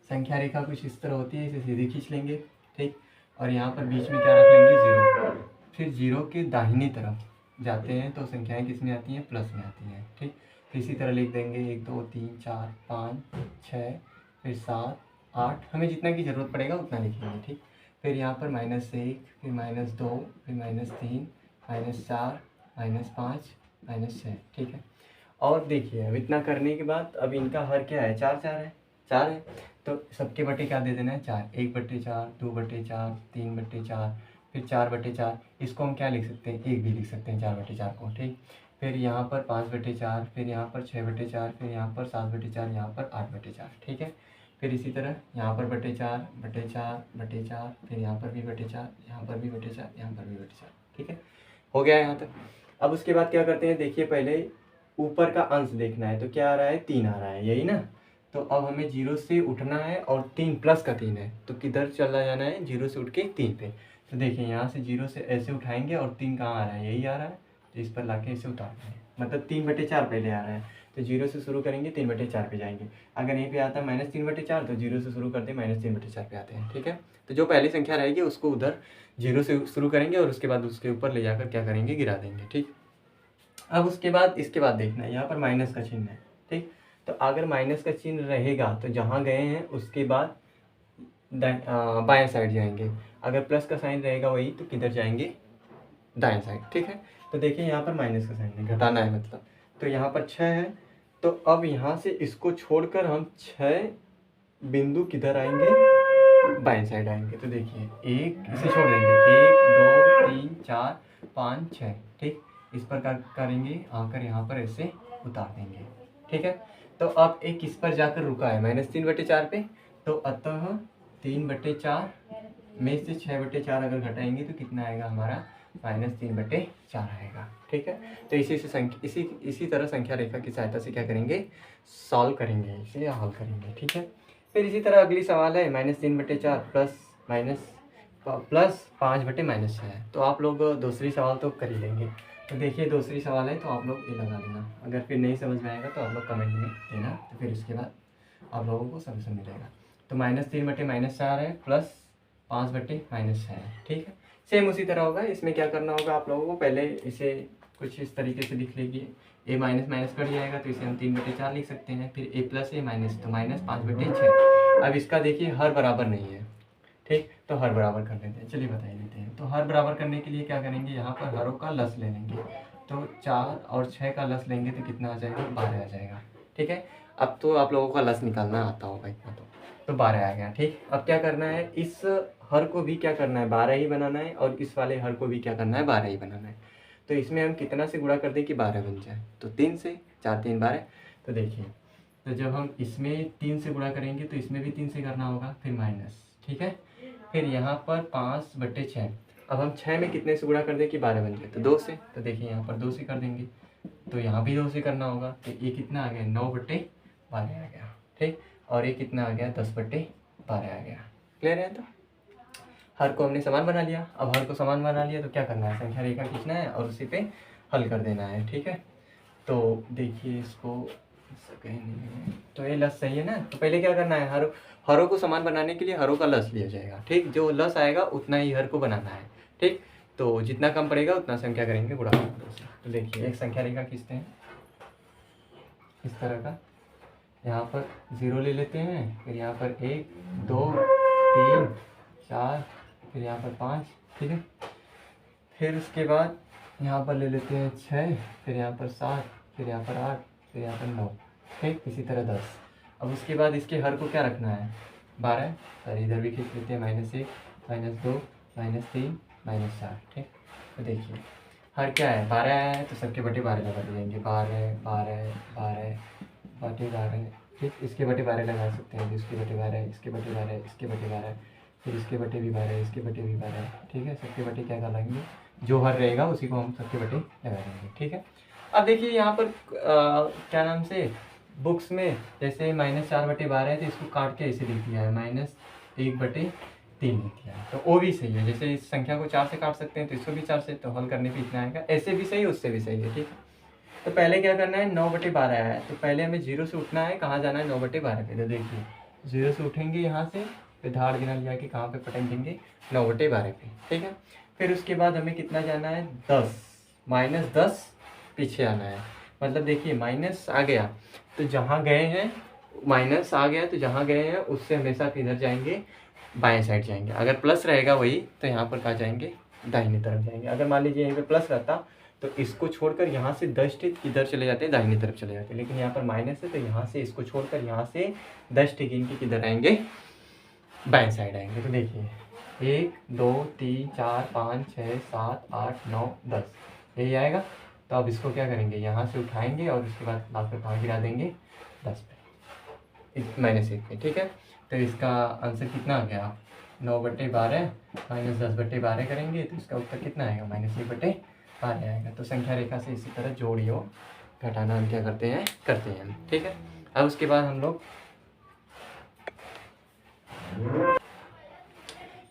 संख्या रेखा कुछ इस तरह होती है, इसे सीधी खींच लेंगे। ठीक, और यहाँ पर बीच में क्या रख लेंगे, 0। फिर 0 के दाहिनी तरफ जाते हैं तो संख्याएं किस में आती हैं, प्लस में आती हैं। ठीक, तो इसी तरह लिख देंगे 1 2 3 4 5 6, फिर 7 8, हमें जितना की ज़रूरत पड़ेगा उतना लिखेंगे। ठीक, फिर यहाँ पर -1, फिर -2, फिर -3, -4, -5, -6। ठीक है, और देखिए अब इतना करने के बाद अब इनका हर क्या है, 4 4 है, 4 है, तो सबके बटे क्या दे देना है, 4। 1/4, 2/4, 3/4, फिर 4/4। इसको हम क्या लिख सकते हैं, 1 भी लिख सकते हैं 4/4 को। ठीक, फिर यहाँ पर 5/4, फिर यहाँ पर 6/4, फिर यहाँ पर 7/4, यहाँ पर 8/4। ठीक है, फिर इसी तरह यहाँ पर /4, /4, फिर यहाँ पर भी /4, यहाँ पर भी /4, यहाँ पर भी /4। ठीक है, हो गया यहाँ तक। अब उसके बाद क्या करते हैं, देखिए पहले ऊपर का अंश देखना है, तो क्या आ रहा है, 3 आ रहा है, यही ना। तो अब हमें 0 से उठना है, और 3 प्लस का 3 है, तो किधर चला जाना है, 0 से उठ के 3 पे। तो देखिए यहाँ से 0 से ऐसे उठाएंगे, और 3 कहाँ आ रहा है, यही आ रहा है, तो इस पर लाके इसे उतार देंगे, मतलब 3/4 पहले आ रहा है, तो 0 से शुरू करेंगे, 3/4 पे जाएंगे। अगर यहीं पे आता है -3/4, तो 0 से शुरू करते -3/4 पे आते हैं। ठीक है, तो जो पहली संख्या रहेगी उसको उधर 0 से शुरू करेंगे, और उसके बाद उसके ऊपर ले जाकर क्या करेंगे, गिरा देंगे। ठीक, अब उसके बाद इसके बाद देखना है, यहाँ पर माइनस का चिन्ह है। ठीक, तो अगर माइनस का चिन्ह रहेगा तो जहाँ गए हैं उसके बाद बाएं साइड जाएंगे। अगर प्लस का साइन रहेगा वही, तो किधर जाएंगे, दाएं साइड। ठीक है, तो देखिए यहाँ पर माइनस का साइन है, घटाना है मतलब, तो यहाँ पर 6 है, तो अब यहाँ से इसको छोड़कर हम 6 बिंदु किधर आएंगे, बाएं साइड आएंगे। तो देखिए एक इसे छोड़ देंगे, 1 2 3 4 5 6। ठीक, इस प्रकार करेंगे, आकर यहाँ पर ऐसे उतार देंगे। ठीक है, तो अब एक इस पर जाकर रुका है -3/4 पे, तो अतः 3/4 में से 6/4 अगर घटाएंगे तो कितना आएगा हमारा, -3/4 आएगा। ठीक है, तो इसी तरह संख्या रेखा की सहायता से क्या करेंगे, सॉल्व करेंगे, इसे हल करेंगे। ठीक है, फिर इसी तरह अगली सवाल है -3/4 प्लस 5/-6 है। तो आप लोग दूसरी सवाल तो कर ही लेंगे। तो देखिए दूसरी सवाल है, तो आप लोग ये लगा लेना, अगर फिर नहीं समझ में आएगा तो आप लोग कमेंट में देना, तो फिर उसके बाद आप लोगों को सॉल्यूशन मिलेगा। तो -3/-4 है, प्लस 5/-6 है। ठीक है, सेम उसी तरह होगा। इसमें क्या करना होगा आप लोगों को, पहले इसे कुछ इस तरीके से लिख लीजिए, a माइनस माइनस कट जाएगा, तो इसे हम 3/4 लिख सकते हैं, फिर a प्लस a माइनस, तो -5/6। अब इसका देखिए हर बराबर नहीं है। ठीक, तो हर बराबर कर लेते हैं, चलिए बता ही देते हैं। तो हर बराबर करने के लिए क्या करेंगे, यहाँ पर हरों का लस ले लेंगे, तो 4 और 6 का लस लेंगे तो कितना आ जाएगा, 12 आ जाएगा। ठीक है, अब तो आप लोगों का लस निकालना आता होगा इतना, तो 12 आ गया। ठीक, अब क्या करना है, इस हर को भी क्या करना है, 12 ही बनाना है, और इस वाले हर को भी क्या करना है, 12 ही बनाना है। तो इसमें हम कितना से गुणा कर दें कि 12 बन जाए, तो 3 से, 4 3 12। तो देखिए, तो जब हम इसमें 3 से गुणा करेंगे तो इसमें भी 3 से करना होगा, फिर माइनस। ठीक है, फिर यहाँ पर 5/6। अब हम 6 में कितने से गुणा कर दें कि 12 बन जाए, तो 2 से। तो देखिए यहाँ पर 2 से कर देंगे, तो यहाँ भी 2 से करना होगा। तो ये कितना आ गया 9/12 आ गया, ठीक। और ये कितना आ गया 10/12 आ गया। क्लियर है? तो हर को हमने समान बना लिया। अब हर को समान बना लिया तो क्या करना है, संख्या रेखा खींचना है और उसी पे हल कर देना है, ठीक है। तो देखिए इसको कहीं नहीं, तो ये लस सही है ना। तो पहले क्या करना है, हरों को समान बनाने के लिए हरों का लस लिया जाएगा, ठीक। जो लस आएगा उतना ही हर को बनाना है, ठीक। तो जितना कम पड़ेगा उतना से हम क्या करेंगे, गुणा करेंगे। तो देखिए एक संख्या रेखा खींचते हैं इस तरह का। यहाँ पर 0 ले लेते हैं, फिर यहाँ पर 1 2 3 4, फिर यहाँ पर 5, ठीक है। फिर उसके बाद यहाँ पर ले लेते हैं 6, फिर यहाँ पर 7, फिर यहाँ पर 8, फिर यहाँ पर 9, ठीक। इसी तरह 10। अब उसके बाद इसके हर को क्या रखना है, 12। सर इधर भी खींच लेते हैं, -1 -2 -3 -4, ठीक। तो देखिए हर क्या है, 12 है तो सबके बटे 12 लगा देंगे, 12 12 12 बटे 12, ठीक। इसके बटे 12 लगा सकते हैं, इसके बटे 12, इसके बटे 12, इसके बटे 12, फिर इसके बटे भी 12, इसके बटे भी 12, ठीक है। सबके बटे क्या लगाएंगे, जो हर रहेगा उसी को हम सबके बटे लगा देंगे, ठीक है। अब देखिए यहाँ पर क्या नाम से बुक्स में जैसे -4/12 है तो इसको काट के ऐसे लिख दिया है, -1/3 लिख दिया है। तो वो भी सही है, जैसे इस संख्या को 4 से काट सकते हैं तो इसको भी 4 से, तो हल करने पे इतना आएगा। ऐसे भी सही, उससे भी सही है, ठीक है। तो पहले क्या करना है, 9/12 है तो पहले हमें 0 से उठना है, कहाँ जाना है 9/12 पे। तो देखिए 0 से उठेंगे यहाँ से, फिर धार गिना लिया कि कहाँ पे पटक देंगे 9/12 पे, ठीक है। फिर उसके बाद हमें कितना जाना है 10, -10 पीछे आना है। मतलब देखिए माइनस आ गया तो जहाँ गए हैं, माइनस आ गया तो जहाँ गए हैं उससे हमेशा किधर जाएंगे, बाएं साइड जाएंगे। अगर प्लस रहेगा वही तो यहाँ पर कहाँ जाएंगे, दाहिनी तरफ जाएंगे। अगर मान लीजिए यहीं पे प्लस रहता तो इसको छोड़कर यहाँ से 10 टिक किधर चले जाते हैं, दाहिनी तरफ चले जाते हैं। लेकिन यहाँ पर माइनस है तो यहाँ से इसको छोड़कर यहाँ से 10 टिक इनके किधर आएंगे, बाएं साइड आएंगे। तो देखिए 1 2 3 4 5 6 7 8 9 10 यही आएगा। तो अब इसको क्या करेंगे, यहाँ से उठाएंगे और उसके बाद लाकर कहाँ गिरा देंगे, 10 पे, -1 पे, ठीक है। तो इसका आंसर कितना आ गया, 9/12 -10/12 करेंगे तो इसका उत्तर कितना आएगा, -1/12 आएगा। तो संख्या रेखा से इसी तरह जोड़ियो घटाना हम क्या करते हैं, ठीक है। अब उसके बाद हम लोग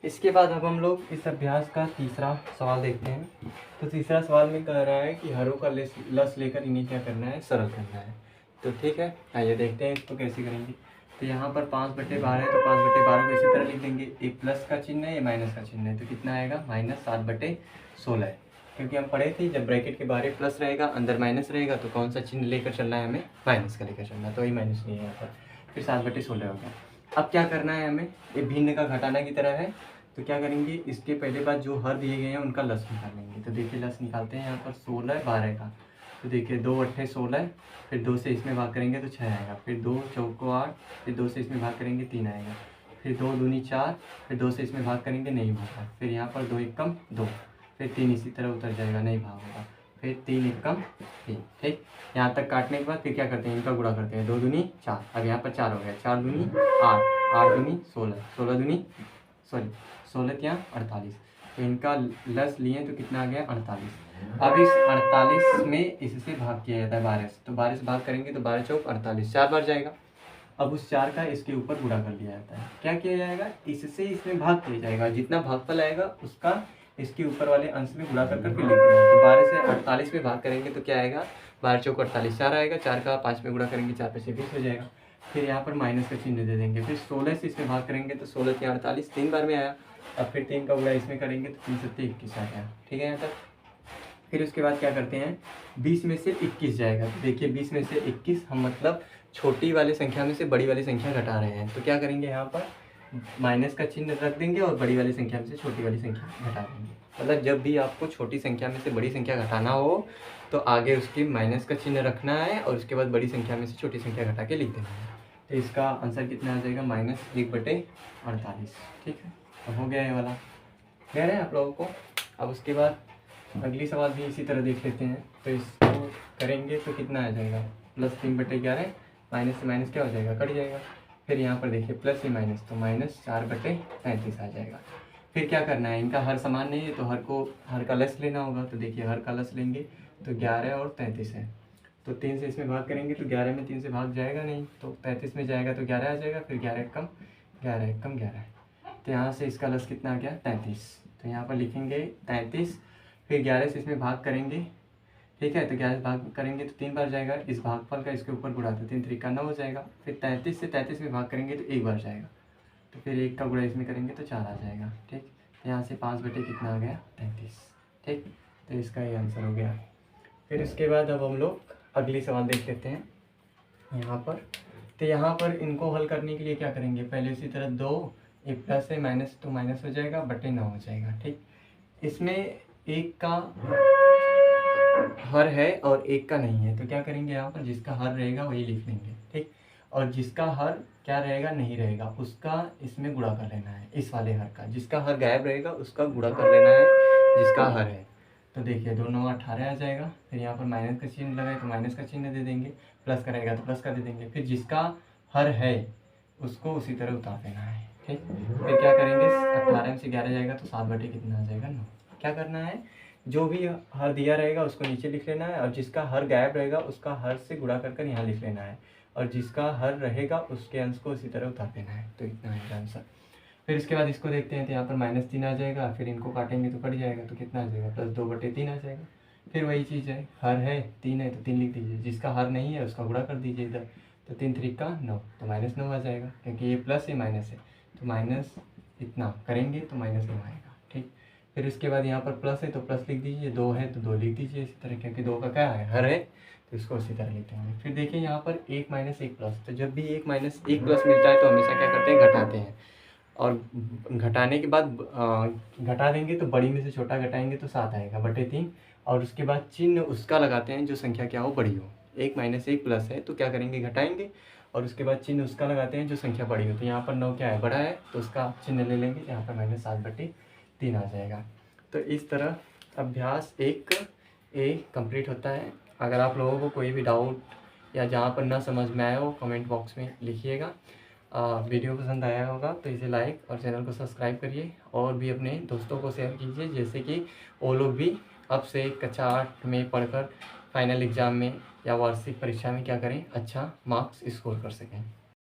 इसके बाद अब हम लोग इस अभ्यास का तीसरा सवाल देखते हैं। तो तीसरा सवाल में कह रहा है कि हरों का लस लेकर इन्हें क्या करना है, सरल करना है। तो ठीक है, आइए देखते हैं इसको कैसे करेंगे। तो यहाँ पर 5/12 है तो 5/12 को इसी तरह लिख देंगे, एक प्लस का चिन्ह है, ये माइनस का चिन्ह है, तो कितना आएगा -7/16। क्योंकि हम पढ़े थे जब ब्रैकेट के बाहर प्लस रहेगा अंदर माइनस रहेगा तो कौन सा चिन्ह लेकर चलना है, हमें माइनस का लेकर चलना है, तो वही माइनस नहीं है यहाँ पर। फिर 7/16 हो गया। अब क्या करना है हमें, ये भिन्न का घटाना की तरह है। तो क्या करेंगे, इसके पहले बार जो हर दिए गए हैं उनका लस निकालेंगे। तो देखिए लस निकालते हैं यहाँ पर 16 12 का। तो देखिए 2 8 16, फिर 2 से इसमें भाग करेंगे तो 6 आएगा, फिर 2 4 8, फिर 2 से इसमें भाग करेंगे 3 आएगा, फिर 2 दूनी 4, फिर 2 से इसमें भाग करेंगे नहीं होगा, फिर यहाँ पर 2 एकम 2, फिर 3 इसी तरह उतर जाएगा, नहीं भाग होगा, फिर 3 एकम 3, ठीक। यहाँ तक काटने के बाद फिर क्या करते हैं, इनका गुणा करते हैं, 2 दूनी 4, अब यहाँ पर 4 हो गया, 4 दूनी 8, 8 दूनी 16, 16 दूनी 16 क्या 48। तो इनका लस लिए तो कितना आ गया 48। अब इस 48 में इससे भाग किया जाता है 12 से, तो 12 से भाग करेंगे तो 12 चौक 48, 4 बार जाएगा। अब उस 4 का इसके ऊपर गुणा कर लिया जाता है। क्या किया जाएगा, इससे इसमें भाग किया जाएगा, जितना भागफल आएगा उसका इसके ऊपर वाले अंश में गुणा कर फिर लिख देंगे। तो 12 से 48 में भाग करेंगे तो क्या आएगा, 12 चौक 48, 4 आएगा, 4 का 5 में गुणा करेंगे 4 5 20 हो जाएगा। फिर यहाँ पर माइनस का चिन्ह दे देंगे, फिर 16 से इसमें भाग करेंगे तो 16 के 48, 3 बार में आया। अब फिर 3 का गुणा इसमें करेंगे तो 3 7 21 आ गया, ठीक है यहाँ तक। फिर उसके बाद क्या करते हैं, 20 में से 21 जाएगा। तो देखिए 20 में से 21 हम मतलब छोटी वाली संख्या में से बड़ी वाली संख्या घटा रहे हैं। तो क्या करेंगे, यहाँ पर माइनस का चिन्ह रख देंगे और बड़ी वाली संख्या में से छोटी वाली संख्या घटा देंगे। मतलब जब भी आपको छोटी संख्या में से बड़ी संख्या घटाना हो तो आगे उसकी माइनस का चिन्ह रखना है और उसके बाद बड़ी संख्या में से छोटी संख्या घटा के लिख देना है। तो इसका आंसर कितना आ जाएगा, -1/48, ठीक है। अब हो गया ये वाला, कह रहे हैं आप लोगों को। अब उसके बाद अगली सवाल भी इसी तरह देख लेते हैं। तो इसको करेंगे तो कितना आ जाएगा, +3/11, माइनस से माइनस क्या हो जाएगा, कट जाएगा। फिर यहाँ पर देखिए प्लस ही माइनस, तो -4/35 आ जाएगा। फिर क्या करना है, इनका हर समान नहीं है तो हर का लस लेना होगा। तो देखिए हर का लस लेंगे तो 11 और 33 है, तो 3 से इसमें भाग करेंगे तो 11 में 3 से भाग जाएगा नहीं, तो 35 में जाएगा तो 11 आ जाएगा, फिर 11 कम 11 कम 11, तो यहाँ से इसका लस कितना आ गया 33। तो यहाँ पर लिखेंगे 33, फिर 11 से इसमें भाग करेंगे, ठीक है, तो 11 से भाग करेंगे तो 3 बार जाएगा, इस भागफल का इसके ऊपर गुणा, तो 3 3 9 हो जाएगा, फिर 33 से 33 में भाग करेंगे तो 1 बार जाएगा, तो फिर 1 का गुणा इसमें करेंगे तो 4 आ जाएगा, ठीक। तो यहाँ से 5 बटे कितना आ गया 33, ठीक। तो इसका ये आंसर हो गया। फिर उसके बाद अब हम लोग अगली सवाल देख लेते हैं यहाँ पर। तो यहाँ पर इनको हल करने के लिए क्या करेंगे, पहले उसी तरह 2 एक प्लस है, माइनस तो माइनस हो जाएगा, बटे 9 हो जाएगा, ठीक। इसमें एक का हर है और एक का नहीं है, तो क्या करेंगे यहाँ पर जिसका हर रहेगा वही लिख लेंगे, ठीक। और जिसका हर क्या रहेगा नहीं रहेगा उसका इसमें गुणा कर लेना है, इस वाले हर का, जिसका हर गायब रहेगा उसका गुणा कर लेना है जिसका हर है। तो देखिए 2 9 18 आ जाएगा, फिर यहाँ पर माइनस का चिन्ह लगाए तो माइनस का चिन्ह दे देंगे, प्लस का रहेगा तो प्लस का दे देंगे, फिर जिसका हर है उसको उसी तरह उतार देना है, ठीक। फिर क्या करेंगे 18 में से 11 जाएगा तो 7 बटे कितना आ जाएगा 9। क्या करना है, जो भी हर दिया रहेगा उसको नीचे लिख लेना है, और जिसका हर गायब रहेगा उसका हर से गुणा कर कर यहाँ लिख लेना है, और जिसका हर रहेगा उसके अंश को उसी तरह उतार देना है। तो इतना है आंसर। फिर इसके बाद इसको देखते हैं, तो यहाँ पर -3 आ जाएगा, फिर इनको काटेंगे तो कट जाएगा, तो कितना आ जाएगा +2 बटे 3 आ जाएगा। फिर वही चीज़ है, हर है 3 है तो 3 लिख दीजिए, जिसका हर नहीं है उसका गुणा कर दीजिए इधर, तो 3 3 का 9, तो -9 आ जाएगा, क्योंकि ये प्लस ये माइनस है, तो माइनस इतना करेंगे तो -9 आएगा, ठीक। फिर उसके बाद यहाँ पर प्लस है तो प्लस लिख दीजिए, 2 है तो 2 लिख दीजिए इसी तरह, क्योंकि 2 का क्या है हर है, तो इसको उसी तरह लिखते हैं। फिर देखिए यहाँ पर 1 - 1 प्लस, तो जब भी 1 - 1 प्लस मिलता है तो हमेशा क्या करते हैं घटाते हैं, और घटाने के बाद घटा देंगे तो बड़ी में से छोटा घटाएंगे तो 7 आएगा बटे 3, और उसके बाद चिन्ह उसका लगाते हैं जो संख्या क्या हो बड़ी हो। 1 - 1 प्लस है तो क्या करेंगे घटाएंगे, और उसके बाद चिन्ह उसका लगाते हैं जो संख्या बड़ी हो। तो यहाँ पर 9 क्या है बड़ा है तो उसका चिन्ह ले लेंगे, यहाँ पर -7 बटे 3 आ जाएगा। तो इस तरह अभ्यास 1A कंप्लीट होता है। अगर आप लोगों को कोई भी डाउट या जहाँ पर ना समझ में आया हो कमेंट बॉक्स में लिखिएगा। वीडियो पसंद आया होगा तो इसे लाइक और चैनल को सब्सक्राइब करिए, और भी अपने दोस्तों को शेयर कीजिए, जैसे कि वो लोग भी अब से कक्षा 8 में पढ़कर फाइनल एग्ज़ाम में या वार्षिक परीक्षा में क्या करें, अच्छा मार्क्स स्कोर कर सकें।